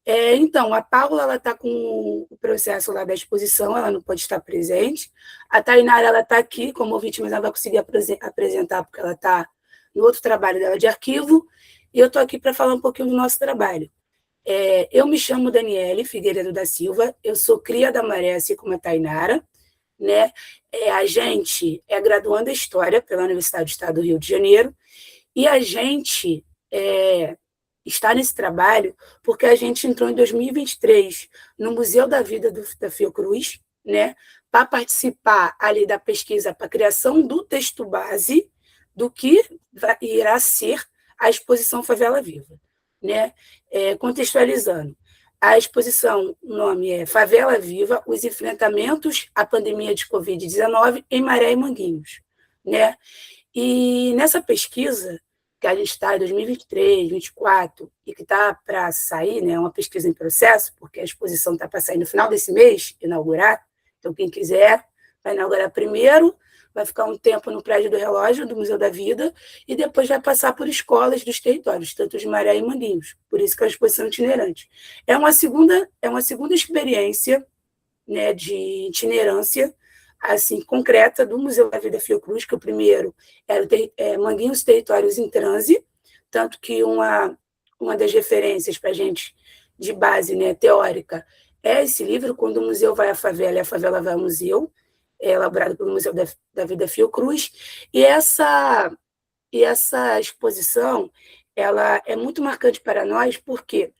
Speaker 12: Então, a Paula está com o processo lá da exposição, ela não pode estar presente. A Tainara, ela está aqui como ouvinte, mas ela vai conseguir apresentar, porque ela está no outro trabalho dela de arquivo, e eu estou aqui para falar um pouquinho do nosso trabalho. Eu me chamo Daniele Figueiredo da Silva, eu sou cria da Maré, assim como a Tainara, né? A gente é graduanda em História pela Universidade do Estado do Rio de Janeiro, e a gente está nesse trabalho porque a gente entrou em 2023 no Museu da Vida da Fiocruz, né, para participar ali da pesquisa para a criação do texto base do que irá ser a exposição Favela Viva, né? Contextualizando, a exposição, o nome é Favela Viva, os enfrentamentos à pandemia de Covid-19 em Maré e Manguinhos, né? E nessa pesquisa, que a gente está em 2023, 2024, e que está para sair, né, uma pesquisa em processo, porque a exposição está para sair no final desse mês, inaugurar, então quem quiser vai inaugurar primeiro, vai ficar um tempo no prédio do relógio, do Museu da Vida, e depois vai passar por escolas dos territórios, tanto de Maré e Manguinhos, por isso que é uma exposição itinerante. É uma segunda experiência, né, de itinerância assim, concreta do Museu da Vida Fiocruz, que o primeiro era Manguinhos Territórios em Transe, tanto que uma das referências para a gente de base, né, teórica é esse livro, Quando o Museu Vai à Favela e a Favela Vai ao Museu, elaborado pelo Museu da Vida Fiocruz, e essa exposição ela é muito marcante para nós, porque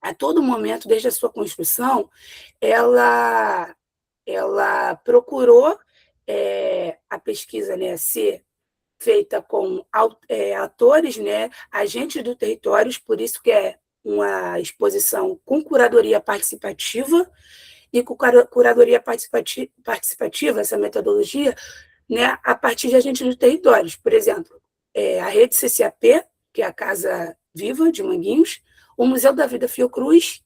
Speaker 12: a todo momento, desde a sua construção, ela procurou a pesquisa, né, ser feita com atores, né, agentes do território, por isso que é uma exposição com curadoria participativa, e com curadoria participativa, essa metodologia, né, a partir de agentes dos territórios. Por exemplo, a Rede CCAP, que é a Casa Viva de Manguinhos, o Museu da Vida Fiocruz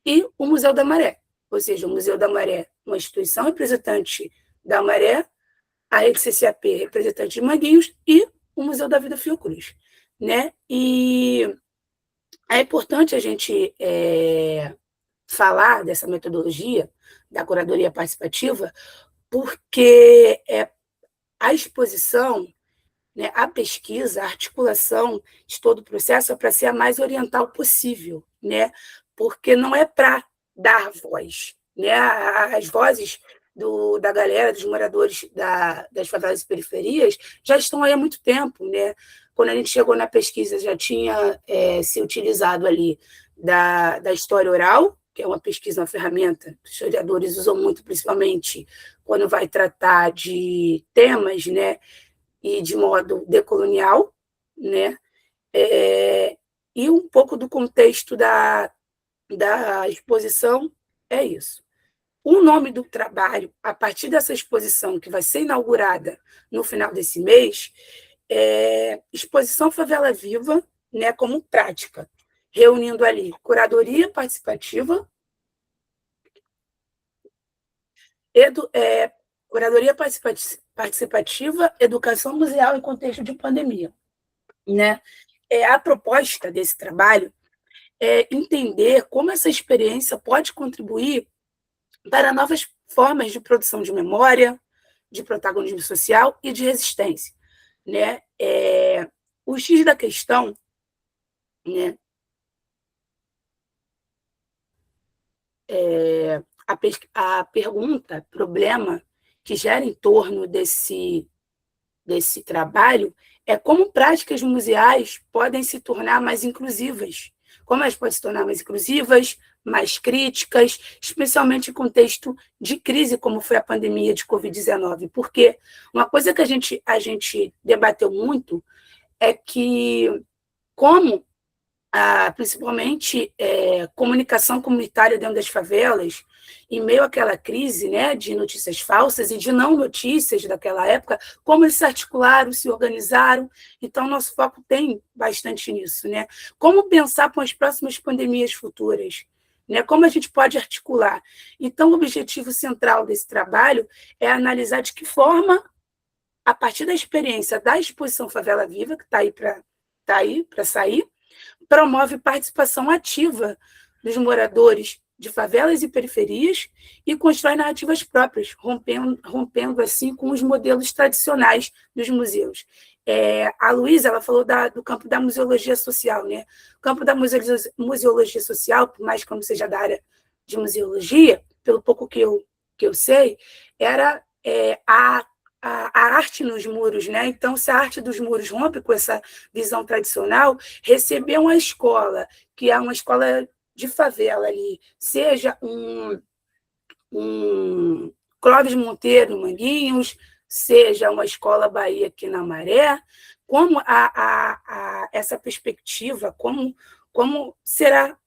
Speaker 12: e o Museu da Maré. Ou seja, o Museu da Maré, uma instituição representante da Maré, a Rede CCAP, representante de Manguinhos, e o Museu da Vida Fiocruz. Né? E é importante a gente falar dessa metodologia da curadoria participativa, porque a exposição, né, a pesquisa, a articulação de todo o processo é para ser a mais oriental possível, né? Porque não é para dar voz. Né? As vozes da galera, dos moradores das favelas e periferias, já estão aí há muito tempo. Né? Quando a gente chegou na pesquisa, já tinha se utilizado ali da história oral, que é uma pesquisa, uma ferramenta que os historiadores usam muito, principalmente quando vai tratar de temas, né, e de modo decolonial, né, e um pouco do contexto da exposição é isso. O nome do trabalho, a partir dessa exposição que vai ser inaugurada no final desse mês, é Exposição Favela Viva, né, como prática, reunindo ali curadoria participativa, curadoria participativa, educação museal em contexto de pandemia. Né? A proposta desse trabalho é entender como essa experiência pode contribuir para novas formas de produção de memória, de protagonismo social e de resistência. Né? O X da questão, né, a pergunta, problema que gera em torno desse trabalho é como práticas museais podem se tornar mais inclusivas. Como elas podem se tornar mais inclusivas, mais críticas, especialmente em contexto de crise, como foi a pandemia de Covid-19. Porque uma coisa que a gente debateu muito é que como principalmente comunicação comunitária dentro das favelas, em meio àquela crise, né, de notícias falsas e de não notícias daquela época, como eles se articularam, se organizaram. Então, nosso foco tem bastante nisso. Né? Como pensar com as próximas pandemias futuras? Né? Como a gente pode articular? Então, o objetivo central desse trabalho é analisar de que forma, a partir da experiência da Exposição Favela Viva, que está aí para sair, promove participação ativa dos moradores de favelas e periferias e constrói narrativas próprias, rompendo assim com os modelos tradicionais dos museus. A Luísa, ela falou do campo da museologia social. Né? O campo da museologia social, por mais que eu não seja da área de museologia, pelo pouco que eu sei, era a arte nos muros. Né? Então, se a arte dos muros rompe com essa visão tradicional, receber uma escola, que é uma escola de favela ali, seja um Clóvis Monteiro em Manguinhos, seja uma Escola Bahia aqui na Maré, como essa perspectiva, como será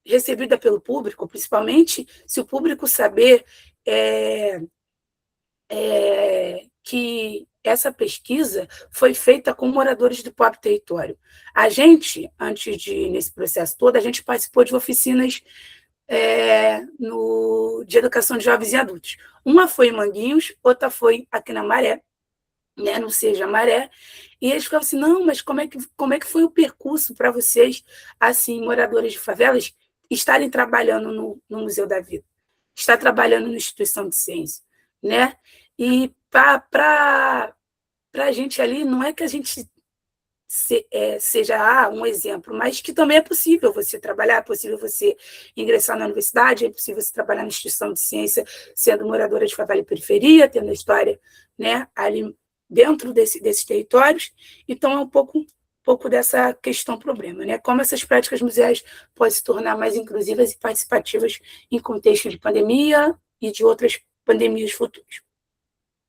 Speaker 12: recebida pelo público, principalmente se o público saber que essa pesquisa foi feita com moradores do próprio território. A gente, nesse processo todo, a gente participou de oficinas de educação de jovens e adultos. Uma foi em Manguinhos, outra foi aqui na Maré, né, no Seja Maré, e eles ficavam assim, não, mas como é que foi o percurso para vocês, assim, moradores de favelas, estarem trabalhando no Museu da Vida, estar trabalhando na instituição de ciência? né? E para a gente ali, não é que a gente seja um exemplo, mas que também é possível você trabalhar, é possível você ingressar na universidade, é possível você trabalhar na instituição de ciência, sendo moradora de favela e periferia, tendo a história, né, ali dentro desses territórios. Então, é um pouco dessa questão problema, né? Como essas práticas museais podem se tornar mais inclusivas e participativas em contexto de pandemia e de outras pandemias futuras,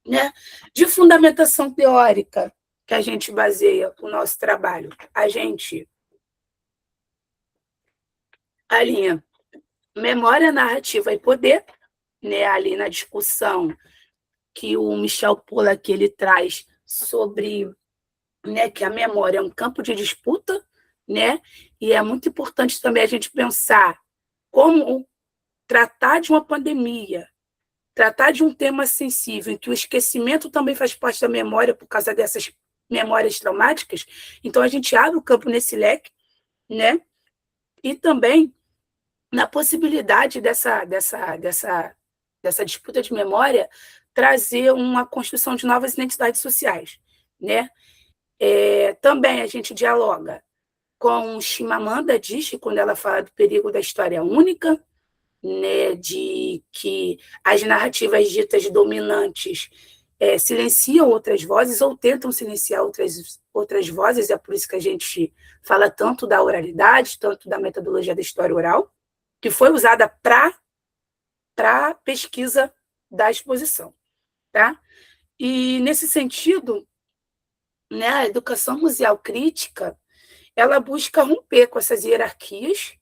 Speaker 12: né? De fundamentação teórica, que a gente baseia o nosso trabalho. A gente alinha memória, narrativa e poder, né? Ali na discussão que o Michel Pollack ele traz sobre, né, que a memória é um campo de disputa, né? E é muito importante também a gente pensar como tratar de uma pandemia, tratar de um tema sensível, em que o esquecimento também faz parte da memória por causa dessas memórias traumáticas. Então, a gente abre o campo nesse leque, né? E também na possibilidade dessa disputa de memória trazer uma construção de novas identidades sociais, né? Também a gente dialoga com Chimamanda Adichie, quando ela fala do perigo da história única, né, de que as narrativas ditas dominantes silenciam outras vozes ou tentam silenciar outras vozes, é por isso que a gente fala tanto da oralidade, tanto da metodologia da história oral, que foi usada para pesquisa da exposição, tá? E, nesse sentido, né, a educação museal crítica, ela busca romper com essas hierarquias,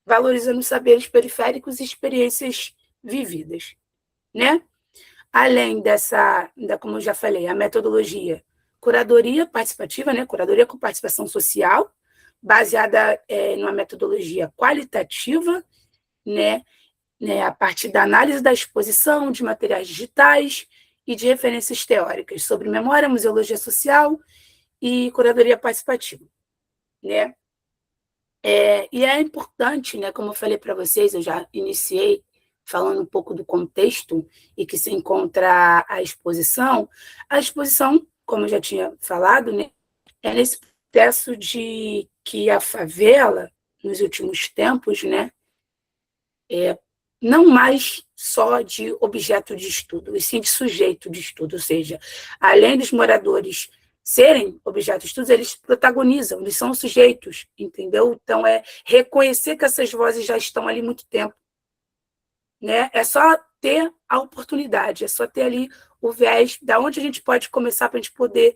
Speaker 12: valorizando os saberes periféricos e experiências vividas, né? Além como eu já falei, a metodologia curadoria participativa, né? Curadoria com participação social, baseada numa metodologia qualitativa, né? A partir da análise da exposição de materiais digitais e de referências teóricas sobre memória, museologia social e curadoria participativa, né? E é importante, né, como eu falei para vocês, eu já iniciei falando um pouco do contexto e que se encontra a exposição, como eu já tinha falado, né, é nesse processo de que a favela, nos últimos tempos, né, não mais só de objeto de estudo, e sim de sujeito de estudo, ou seja, além dos moradores serem objeto de estudo, eles protagonizam, eles são sujeitos, entendeu? Então, é reconhecer que essas vozes já estão ali há muito tempo, né? É só ter a oportunidade, é só ter ali o viés da onde a gente pode começar para a gente poder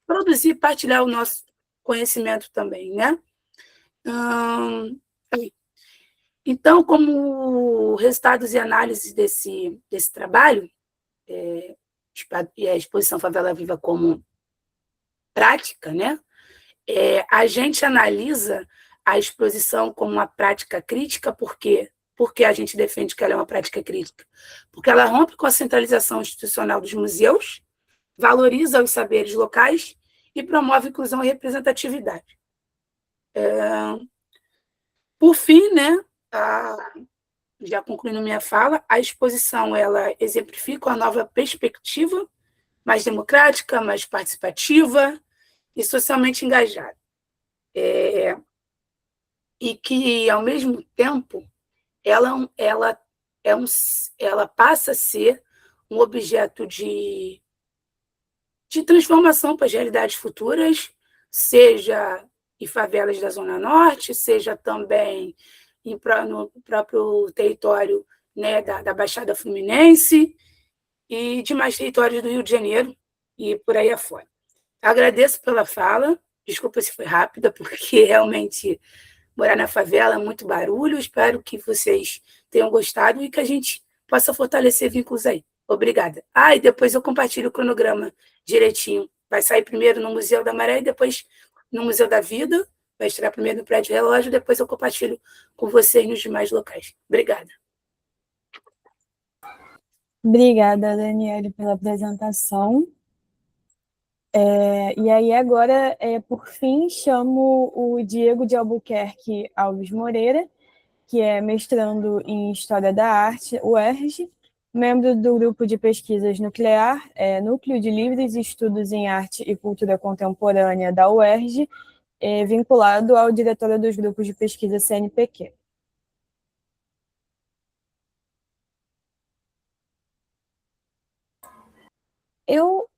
Speaker 12: produzir e partilhar o nosso conhecimento também, né? Então, como resultados e análises desse trabalho, e a exposição Favela Viva como prática, né? A gente analisa a exposição como uma prática crítica, por quê? Porque a gente defende que ela é uma prática crítica. Porque ela rompe com a centralização institucional dos museus, valoriza os saberes locais e promove inclusão e representatividade. Por fim, né, já concluindo minha fala, a exposição ela exemplifica uma nova perspectiva mais democrática, mais participativa e socialmente engajada. E que, ao mesmo tempo, ela passa a ser um objeto de transformação para as realidades futuras, seja em favelas da Zona Norte, seja também no próprio território, né, da Baixada Fluminense e demais territórios do Rio de Janeiro e por aí afora. Agradeço pela fala, desculpa se foi rápida, porque realmente morar na favela é muito barulho, espero que vocês tenham gostado e que a gente possa fortalecer vínculos aí. Obrigada. E depois eu compartilho o cronograma direitinho. Vai sair primeiro no Museu da Maré e depois no Museu da Vida. Vai estrear primeiro no Prédio Relógio, depois eu compartilho com vocês nos demais locais. Obrigada.
Speaker 4: Obrigada, Daniele, pela apresentação. E aí agora, por fim, chamo o Diego de Albuquerque Alves Moreira, que é mestrando em História da Arte, UERJ, membro do grupo de pesquisas nuclear, Núcleo de Livres Estudos em Arte e Cultura Contemporânea da UERJ, vinculado ao diretório dos grupos de pesquisa CNPq. Eu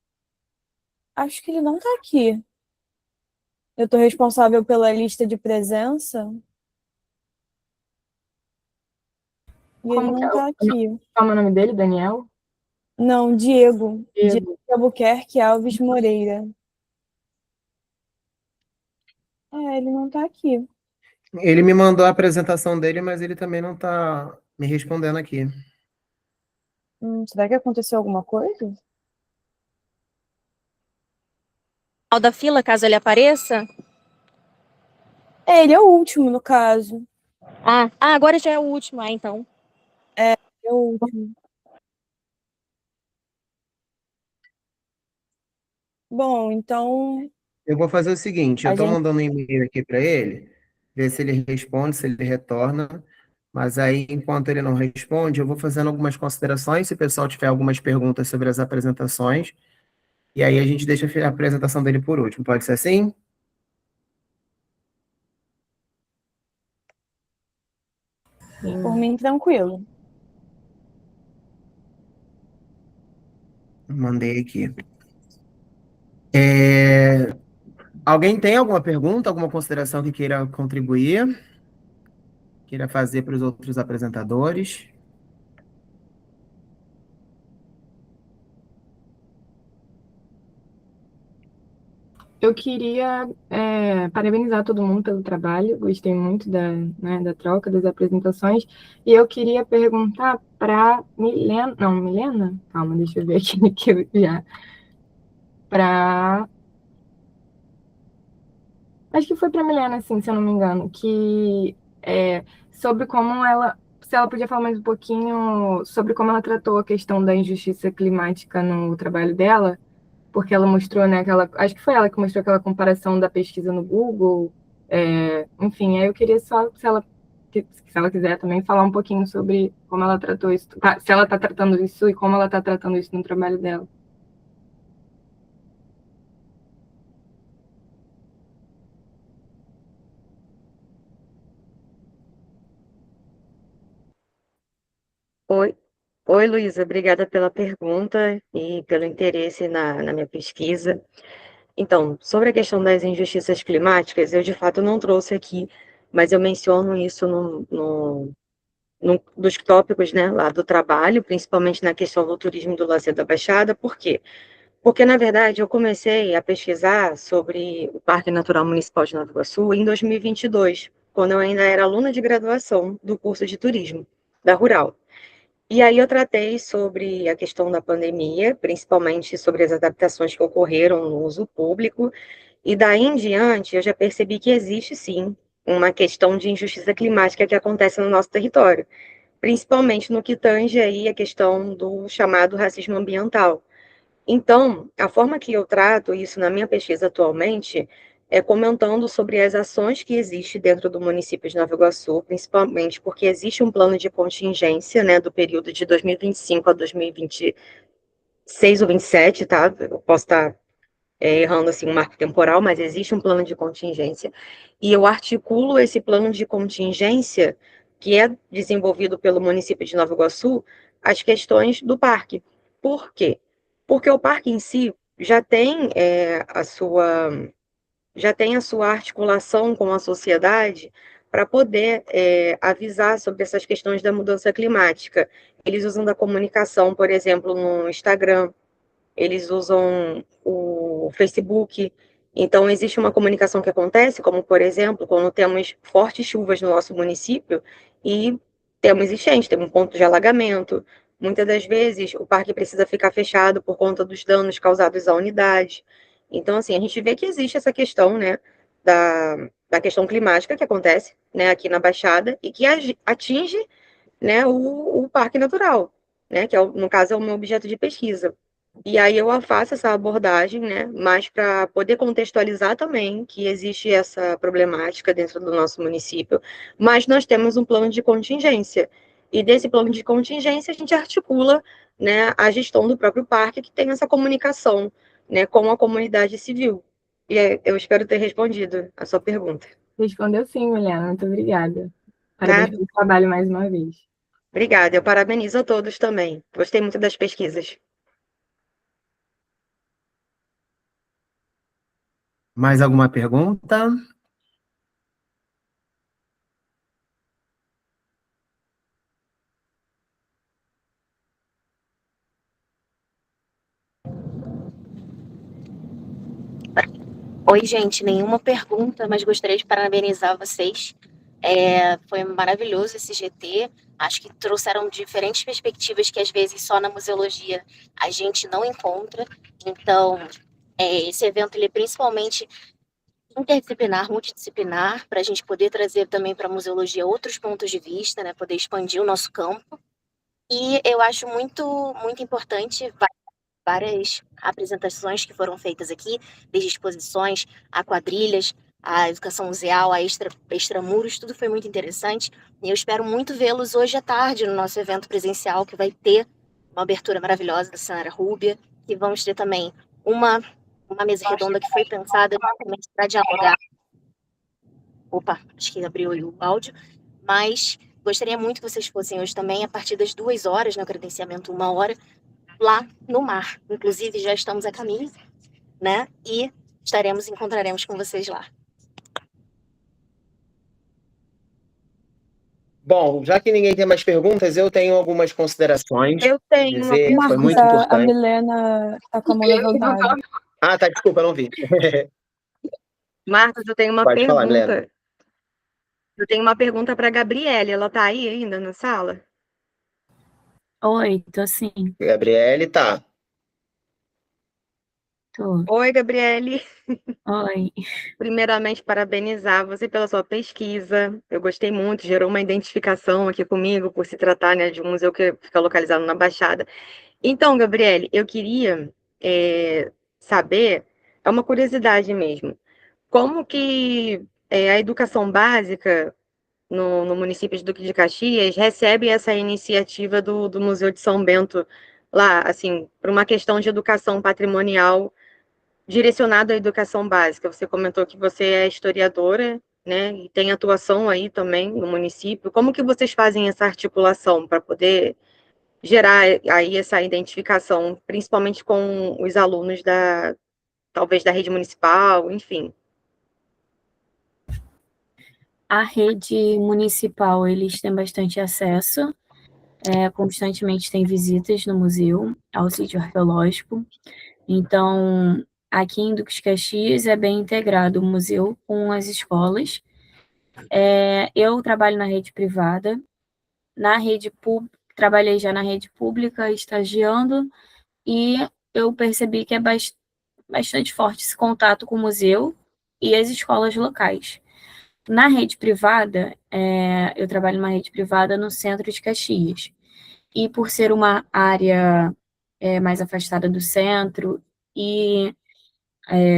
Speaker 4: acho que ele não está aqui. Eu estou responsável pela lista de presença. E ele não está aqui.
Speaker 9: Qual é o nome dele, Daniel?
Speaker 4: Não, Diego. Diego Albuquerque Alves Moreira. Ele não está aqui.
Speaker 1: Ele me mandou a apresentação dele, mas ele também não está me respondendo aqui.
Speaker 4: Será que aconteceu alguma coisa?
Speaker 13: Ao da fila, caso ele apareça?
Speaker 4: Ele é o último, no caso.
Speaker 13: Agora já é o último, então.
Speaker 4: É o último. Bom, então...
Speaker 1: Eu vou fazer o seguinte, eu estou mandando um e-mail aqui para ele, ver se ele responde, se ele retorna, mas aí, enquanto ele não responde, eu vou fazendo algumas considerações, se o pessoal tiver algumas perguntas sobre as apresentações, e aí a gente deixa a apresentação dele por último, pode ser assim?
Speaker 4: Por mim, tranquilo.
Speaker 1: Mandei aqui. Alguém tem alguma pergunta, alguma consideração que queira contribuir? Queira fazer para os outros apresentadores?
Speaker 9: Eu queria parabenizar todo mundo pelo trabalho, gostei muito da troca, das apresentações, e eu queria perguntar para Milena, não, Milena? Calma, deixa eu ver aqui que eu já... Acho que foi para Milena, assim, se eu não me engano, que sobre como ela... Se ela podia falar mais um pouquinho sobre como ela tratou a questão da injustiça climática no trabalho dela, porque ela mostrou, né, acho que foi ela que mostrou aquela comparação da pesquisa no Google, enfim, aí eu queria só, se ela quiser também, falar um pouquinho sobre como ela tratou isso, se ela está tratando isso e como ela está tratando isso no trabalho dela.
Speaker 7: Oi, Luísa, obrigada pela pergunta e pelo interesse na minha pesquisa. Então, sobre a questão das injustiças climáticas, eu de fato não trouxe aqui, mas eu menciono isso dos tópicos, né, lá do trabalho, principalmente na questão do turismo e do lazer da Baixada. Por quê? Porque, na verdade, eu comecei a pesquisar sobre o Parque Natural Municipal de Nova Iguaçu em 2022, quando eu ainda era aluna de graduação do curso de turismo, da Rural. E aí eu tratei sobre a questão da pandemia, principalmente sobre as adaptações que ocorreram no uso público, e daí em diante eu já percebi que existe sim uma questão de injustiça climática que acontece no nosso território, principalmente no que tange aí a questão do chamado racismo ambiental. Então, a forma que eu trato isso na minha pesquisa atualmente é comentando sobre as ações que existem dentro do município de Nova Iguaçu, principalmente porque existe um plano de contingência, né, do período de 2025 a 2026 ou 27, tá? Eu posso estar errando assim um marco temporal, mas existe um plano de contingência, e eu articulo esse plano de contingência, que é desenvolvido pelo município de Nova Iguaçu, as questões do parque. Por quê? Porque o parque em si já tem a sua articulação com a sociedade para poder avisar sobre essas questões da mudança climática. Eles usam da comunicação, por exemplo, no Instagram, eles usam o Facebook. Então, existe uma comunicação que acontece, como, por exemplo, quando temos fortes chuvas no nosso município e temos enchente, temos um ponto de alagamento. Muitas das vezes, o parque precisa ficar fechado por conta dos danos causados à unidade. Então, assim, a gente vê que existe essa questão, né, da questão climática que acontece, né, aqui na Baixada e que atinge, né, o parque natural, né, que no caso é o meu objeto de pesquisa. E aí eu faço essa abordagem, né, mas para poder contextualizar também que existe essa problemática dentro do nosso município, mas nós temos um plano de contingência. E desse plano de contingência, a gente articula, né, a gestão do próprio parque, que tem essa comunicação, né, com a comunidade civil. E eu espero ter respondido a sua pergunta.
Speaker 9: Respondeu sim, Milena. Muito obrigada. Parabéns pelo trabalho mais uma vez.
Speaker 7: Obrigada. Eu parabenizo a todos também. Gostei muito das pesquisas.
Speaker 1: Mais alguma pergunta?
Speaker 13: Oi, gente, nenhuma pergunta, mas gostaria de parabenizar vocês. Foi maravilhoso esse GT. Acho que trouxeram diferentes perspectivas que às vezes só na museologia a gente não encontra. Então, esse evento ele é principalmente interdisciplinar, multidisciplinar, para a gente poder trazer também para a museologia outros pontos de vista, né, poder expandir o nosso campo. E eu acho muito importante várias apresentações que foram feitas aqui, desde exposições a quadrilhas, a educação museal, a extramuros, tudo foi muito interessante. E eu espero muito vê-los hoje à tarde no nosso evento presencial, que vai ter uma abertura maravilhosa da Senhora Rúbia, e vamos ter também uma mesa redonda que foi pensada para dialogar. Opa, acho que abriu aí o áudio, mas gostaria muito que vocês fossem hoje também, a partir das 2 horas, no credenciamento 1 hora, lá no mar. Inclusive, já estamos a caminho, né? E encontraremos com vocês lá.
Speaker 6: Bom, já que ninguém tem mais perguntas, eu tenho algumas considerações.
Speaker 7: Eu tenho
Speaker 6: dizer,
Speaker 7: uma
Speaker 6: foi muito
Speaker 4: A
Speaker 6: importante.
Speaker 4: Milena tá com a mão levantada.
Speaker 6: Ah, tá, desculpa, eu não vi.
Speaker 7: Marcos, eu tenho uma
Speaker 6: Pode falar,
Speaker 7: pergunta.
Speaker 6: Milena.
Speaker 7: Eu tenho uma pergunta para a Gabriele. Ela tá aí ainda na sala?
Speaker 5: Oi, tô sim.
Speaker 6: Gabriele, tá.
Speaker 5: Tô.
Speaker 7: Oi, Gabriele.
Speaker 5: Oi.
Speaker 7: Primeiramente, parabenizar você pela sua pesquisa. Eu gostei muito, gerou uma identificação aqui comigo, por se tratar, né, de um museu que fica localizado na Baixada. Então, Gabriele, eu queria saber, é uma curiosidade mesmo, como que a educação básica no município de Duque de Caxias recebe essa iniciativa do Museu de São Bento lá, assim, para uma questão de educação patrimonial direcionado à educação básica. Você comentou que você é historiadora, né, e tem atuação aí também no município. Como que vocês fazem essa articulação para poder gerar aí essa identificação, principalmente com os alunos talvez da rede municipal, enfim?
Speaker 5: A rede municipal, eles têm bastante acesso, constantemente tem visitas no museu, ao sítio arqueológico. Então, aqui em Duque de Caxias é bem integrado o museu com as escolas. Eu trabalho na rede privada, trabalhei já na rede pública, estagiando, e eu percebi que é bastante forte esse contato com o museu e as escolas locais. Na rede privada, eu trabalho numa rede privada no centro de Caxias. E por ser uma área mais afastada do centro e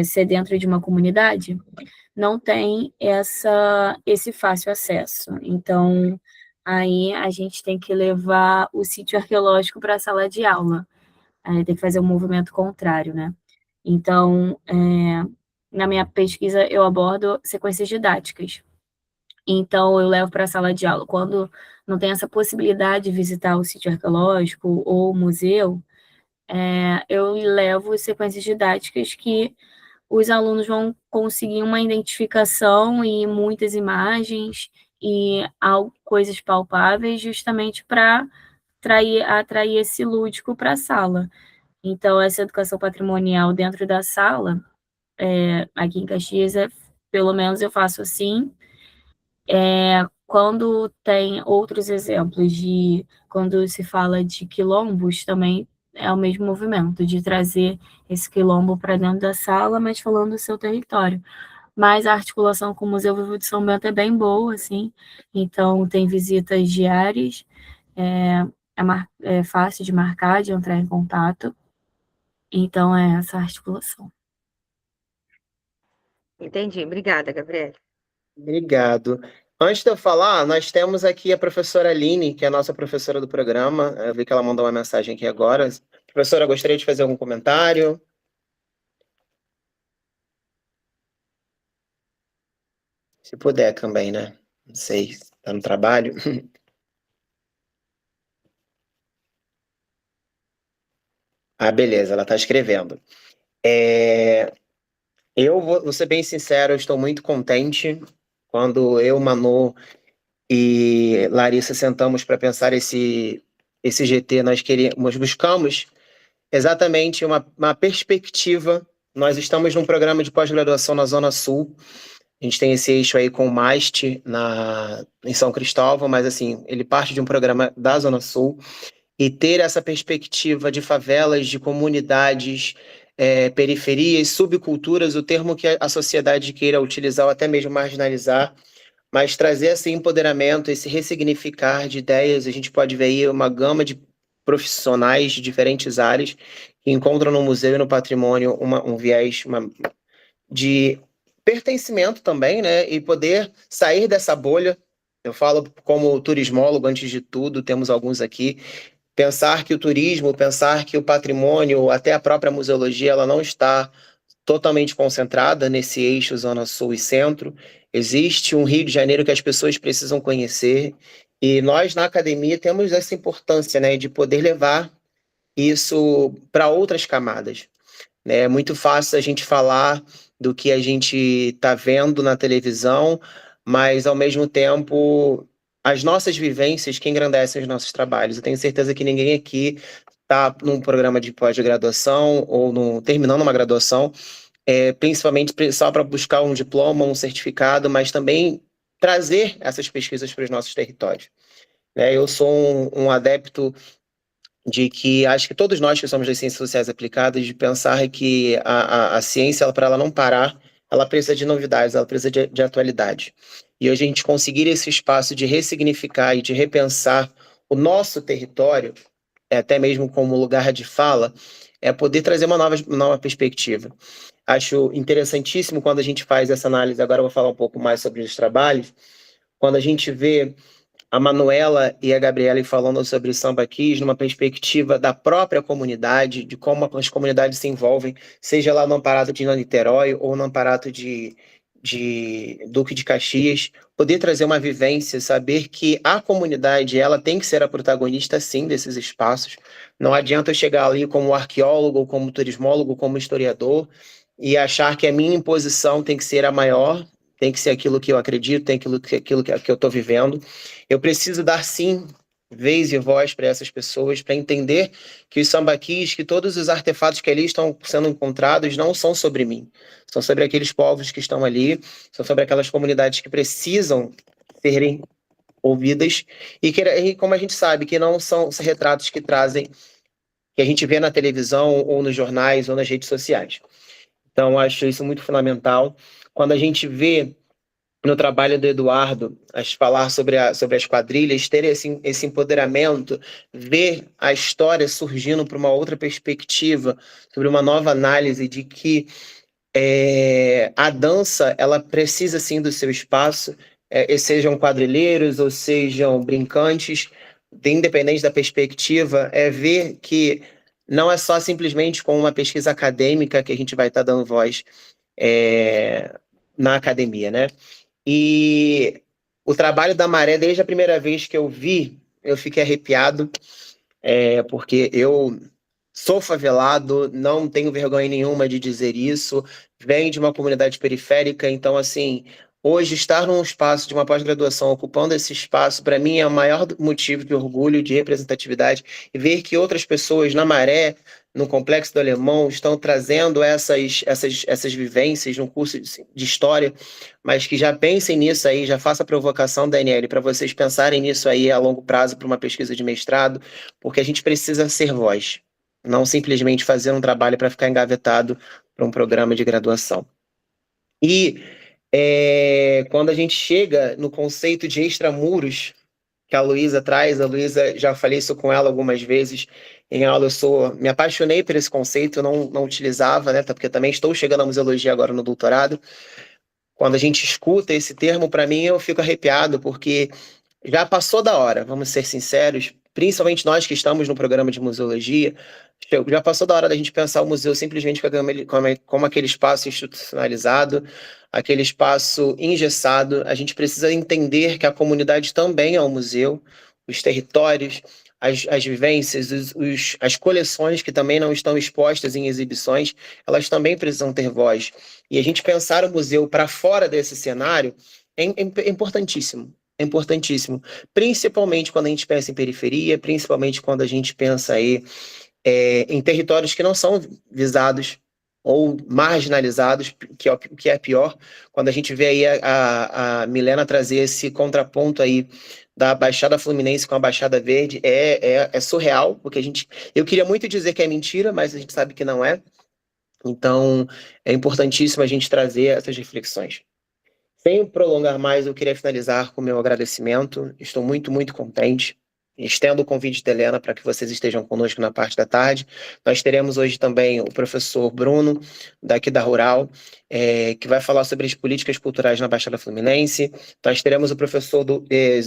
Speaker 5: ser dentro de uma comunidade, não tem esse fácil acesso. Então, aí a gente tem que levar o sítio arqueológico para a sala de aula. Aí tem que fazer um movimento contrário, né? Então, na minha pesquisa, eu abordo sequências didáticas. Então, eu levo para a sala de aula. Quando não tem essa possibilidade de visitar o sítio arqueológico ou o museu, eu levo sequências didáticas que os alunos vão conseguir uma identificação e muitas imagens e coisas palpáveis, justamente para atrair esse lúdico para a sala. Então, essa educação patrimonial dentro da sala, aqui em Caxias, pelo menos eu faço assim. Quando tem outros exemplos quando se fala de quilombos, também é o mesmo movimento, de trazer esse quilombo para dentro da sala, mas falando do seu território. Mas a articulação com o Museu Vivo de São Bento é bem boa, assim, então tem visitas diárias, é fácil de marcar, de entrar em contato, então é essa articulação.
Speaker 7: Entendi. Obrigada, Gabriele.
Speaker 6: Obrigado. Antes de eu falar, nós temos aqui a professora Aline, que é a nossa professora do programa. Eu vi que ela mandou uma mensagem aqui agora. Professora, gostaria de fazer algum comentário? Se puder também, né? Não sei, está no trabalho. Ah, beleza, ela está escrevendo. Eu vou ser bem sincero, eu estou muito contente quando eu, Manu e Larissa sentamos para pensar esse GT, nós buscamos exatamente uma perspectiva. Nós estamos num programa de pós-graduação na Zona Sul. A gente tem esse eixo aí com o MAST em São Cristóvão, mas assim, ele parte de um programa da Zona Sul. E ter essa perspectiva de favelas, de comunidades, periferias, subculturas, o termo que a sociedade queira utilizar ou até mesmo marginalizar, mas trazer esse empoderamento, esse ressignificar de ideias. A gente pode ver aí uma gama de profissionais de diferentes áreas que encontram no museu e no patrimônio um viés de pertencimento também, né? E poder sair dessa bolha. Eu falo como turismólogo, antes de tudo, temos alguns aqui. Pensar que o turismo, pensar que o patrimônio, até a própria museologia, ela não está totalmente concentrada nesse eixo Zona Sul e Centro. Existe um Rio de Janeiro que as pessoas precisam conhecer, e nós, na academia, temos essa importância, né, de poder levar isso para outras camadas. É muito fácil a gente falar do que a gente está vendo na televisão, mas, ao mesmo tempo, as nossas vivências que engrandecem os nossos trabalhos. Eu tenho certeza que ninguém aqui está num programa de pós-graduação ou terminando uma graduação, principalmente só para buscar um diploma, um certificado, mas também trazer essas pesquisas para os nossos territórios. Eu sou um adepto de que acho que todos nós que somos das ciências sociais aplicadas, de pensar que a ciência, para ela não parar, ela precisa de novidades, ela precisa de atualidade. E hoje a gente conseguir esse espaço de ressignificar e de repensar o nosso território, até mesmo como lugar de fala, é poder trazer uma nova perspectiva. Acho interessantíssimo quando a gente faz essa análise. Agora eu vou falar um pouco mais sobre os trabalhos. Quando a gente vê a Manuela e a Gabriela falando sobre o Samba Kids numa perspectiva da própria comunidade, de como as comunidades se envolvem, seja lá no Amparato de Niterói ou no Amparato de Duque de Caxias, poder trazer uma vivência, saber que a comunidade ela tem que ser a protagonista, sim, desses espaços. Não adianta eu chegar ali como arqueólogo, como turismólogo, como historiador, e achar que a minha imposição tem que ser a maior, tem que ser aquilo que eu acredito, tem aquilo que eu estou vivendo. Eu preciso dar, sim, vez e voz para essas pessoas, para entender que os sambaquis, que todos os artefatos que ali estão sendo encontrados não são sobre mim, são sobre aqueles povos que estão ali, são sobre aquelas comunidades que precisam serem ouvidas, e como a gente sabe, que não são retratos que trazem, que a gente vê na televisão, ou nos jornais, ou nas redes sociais. Então, acho isso muito fundamental. Quando a gente vê no trabalho do Eduardo, falar sobre as quadrilhas, ter esse empoderamento, ver a história surgindo para uma outra perspectiva, sobre uma nova análise de que a dança ela precisa sim do seu espaço, sejam quadrilheiros ou sejam brincantes, independente da perspectiva, ver que não é só simplesmente com uma pesquisa acadêmica que a gente vai estar dando voz na academia, né? E o trabalho da Maré, desde a primeira vez que eu vi, eu fiquei arrepiado, porque eu sou favelado, não tenho vergonha nenhuma de dizer isso, venho de uma comunidade periférica, então, assim, hoje estar num espaço de uma pós-graduação, ocupando esse espaço, para mim é o maior motivo de orgulho, de representatividade, e ver que outras pessoas na Maré, no Complexo do Alemão, estão trazendo essas vivências no curso de História, mas que já pensem nisso aí, já faça a provocação, Daniele, para vocês pensarem nisso aí a longo prazo para uma pesquisa de mestrado, porque a gente precisa ser voz, não simplesmente fazer um trabalho para ficar engavetado para um programa de graduação. E quando a gente chega no conceito de extramuros, que a Luísa traz, a Luísa, já falei isso com ela algumas vezes em aula, me apaixonei por esse conceito, eu não utilizava, né, porque também estou chegando à museologia agora no doutorado, quando a gente escuta esse termo, para mim eu fico arrepiado, porque já passou da hora, vamos ser sinceros, principalmente nós que estamos no programa de museologia, já passou da hora da gente pensar o museu simplesmente como aquele espaço institucionalizado, aquele espaço engessado. A gente precisa entender que a comunidade também é um museu, os territórios, as vivências, as coleções que também não estão expostas em exibições, elas também precisam ter voz. E a gente pensar o museu para fora desse cenário é importantíssimo. É importantíssimo, principalmente quando a gente pensa em periferia, principalmente quando a gente pensa aí em territórios que não são visados ou marginalizados, que é pior, quando a gente vê aí a Milena trazer esse contraponto aí da Baixada Fluminense com a Baixada Verde, é surreal, porque eu queria muito dizer que é mentira, mas a gente sabe que não é. Então, é importantíssimo a gente trazer essas reflexões. Sem prolongar mais, eu queria finalizar com o meu agradecimento. Estou muito, muito contente. Estendo o convite da Helena para que vocês estejam conosco na parte da tarde. Nós teremos hoje também o professor Bruno, daqui da Rural, que vai falar sobre as políticas culturais na Baixada Fluminense. Nós teremos o professor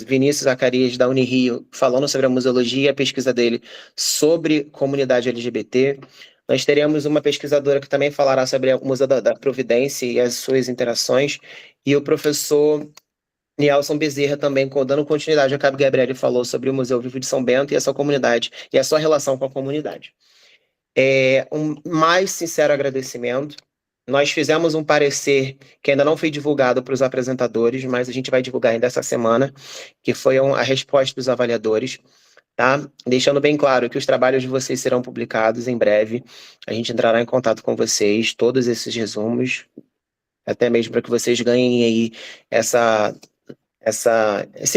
Speaker 6: Vinícius Zacarias, da Unirio, falando sobre a museologia e a pesquisa dele sobre comunidade LGBT. Nós teremos uma pesquisadora que também falará sobre o Museu da Providência e as suas interações, e o professor Nielson Bezerra também, dando continuidade ao que a Gabriele falou sobre o Museu Vivo de São Bento e a sua comunidade, e a sua relação com a comunidade. Um mais sincero agradecimento. Nós fizemos um parecer que ainda não foi divulgado para os apresentadores, mas a gente vai divulgar ainda essa semana, que foi a resposta dos avaliadores. Tá? Deixando bem claro que os trabalhos de vocês serão publicados em breve. A gente entrará em contato com vocês, todos esses resumos, até mesmo para que vocês ganhem aí esse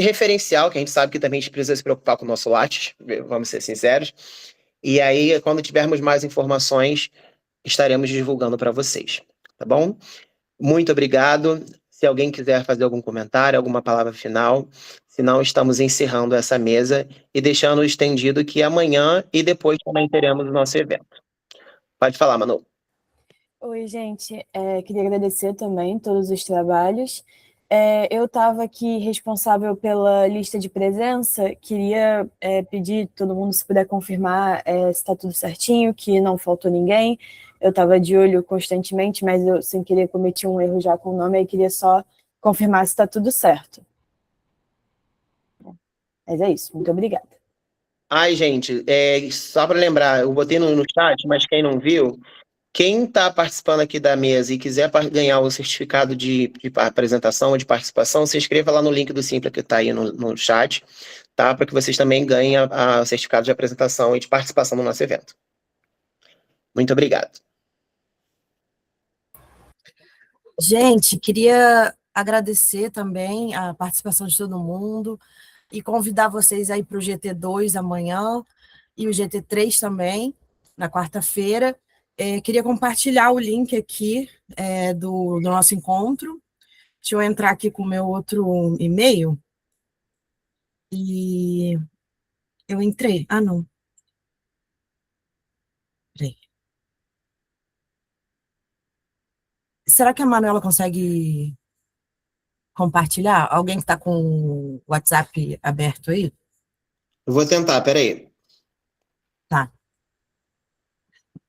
Speaker 6: referencial, que a gente sabe que também a gente precisa se preocupar com o nosso Lattes, vamos ser sinceros. E aí, quando tivermos mais informações, estaremos divulgando para vocês, tá bom? Muito obrigado. Se alguém quiser fazer algum comentário, alguma palavra final, senão estamos encerrando essa mesa e deixando estendido que amanhã e depois também teremos o nosso evento. Pode falar, Manu.
Speaker 4: Oi, gente. Queria agradecer também todos os trabalhos. Eu estava aqui responsável pela lista de presença. Queria pedir todo mundo se puder confirmar se está tudo certinho, que não faltou ninguém. Eu estava de olho constantemente, mas eu, sem querer, cometi um erro já com o nome, aí queria só confirmar se está tudo certo. Mas é isso, muito obrigada.
Speaker 6: Ai, gente, só para lembrar, eu botei no chat, mas quem não viu, quem está participando aqui da mesa e quiser ganhar o certificado de apresentação ou de participação, se inscreva lá no link do Simpla que está aí no chat, tá? Para que vocês também ganhem o certificado de apresentação e de participação no nosso evento. Muito obrigado.
Speaker 2: Gente, queria agradecer também a participação de todo mundo e convidar vocês aí para o GT2 amanhã e o GT3 também, na quarta-feira. Queria compartilhar o link aqui do nosso encontro. Deixa eu entrar aqui com o meu outro e-mail. E eu entrei. Ah, não. Peraí. Será que a Manuela consegue compartilhar? Alguém que está com o WhatsApp aberto aí?
Speaker 6: Eu vou tentar, peraí.
Speaker 2: Tá.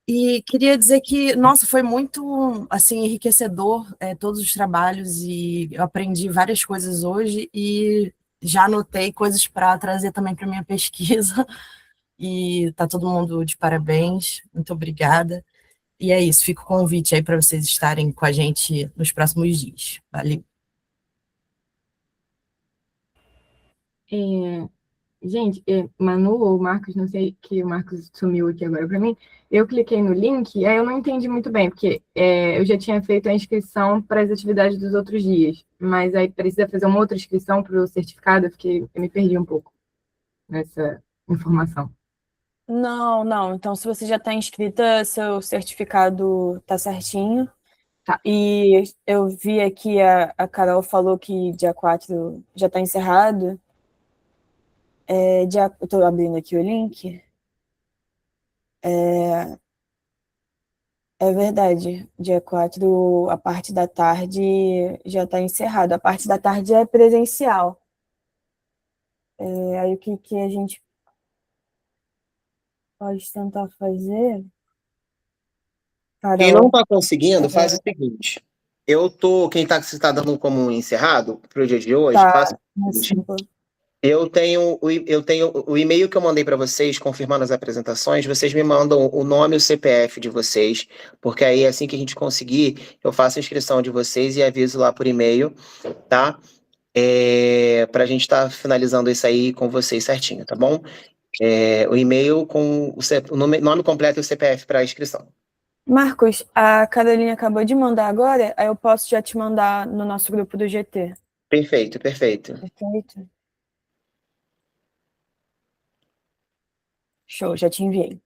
Speaker 2: E queria dizer que, nossa, foi muito, assim, enriquecedor todos os trabalhos e eu aprendi várias coisas hoje e já anotei coisas para trazer também para minha pesquisa e tá todo mundo de parabéns, muito obrigada. E é isso, fica o convite aí para vocês estarem com a gente nos próximos dias. Valeu.
Speaker 9: Gente, Manu ou Marcos, não sei, que o Marcos sumiu aqui agora para mim, eu cliquei no link e aí eu não entendi muito bem, porque eu já tinha feito a inscrição para as atividades dos outros dias, mas aí precisa fazer uma outra inscrição para o certificado, eu me perdi um pouco nessa informação.
Speaker 4: Não. Então, se você já está inscrita, seu certificado está certinho.
Speaker 9: Tá.
Speaker 4: E eu vi aqui, a Carol falou que dia 4 já está encerrado. Eu estou abrindo aqui o link. É verdade. Dia 4, a parte da tarde já está encerrado. A parte da tarde é presencial. Aí o que a gente pode tentar fazer?
Speaker 6: Quem não
Speaker 4: Carol,
Speaker 6: está conseguindo, faz o seguinte. Quem se está dando como encerrado para o dia de hoje, faça
Speaker 4: tá
Speaker 6: o
Speaker 4: no
Speaker 6: seguinte.
Speaker 4: simples.
Speaker 6: Eu tenho o e-mail que eu mandei para vocês, confirmando as apresentações. Vocês me mandam o nome e o CPF de vocês, porque aí, assim que a gente conseguir, eu faço a inscrição de vocês e aviso lá por e-mail, tá? Para a gente estar finalizando isso aí com vocês certinho, tá bom? O e-mail com o nome completo e o CPF para inscrição.
Speaker 4: Marcos, a Carolina acabou de mandar agora, aí eu posso já te mandar no nosso grupo do GT.
Speaker 6: Perfeito, perfeito.
Speaker 4: Perfeito? Show, já te enviei.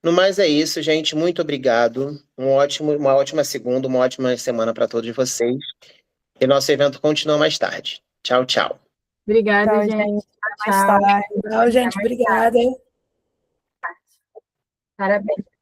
Speaker 6: No mais é isso, gente. Muito obrigado. Uma ótima segunda, uma ótima semana para todos vocês. E nosso evento continua mais tarde. Tchau, tchau.
Speaker 9: Obrigada,
Speaker 4: Tchau,
Speaker 9: gente.
Speaker 4: gente.
Speaker 9: Tchau.
Speaker 12: Tchau, gente. Obrigada.
Speaker 9: Parabéns.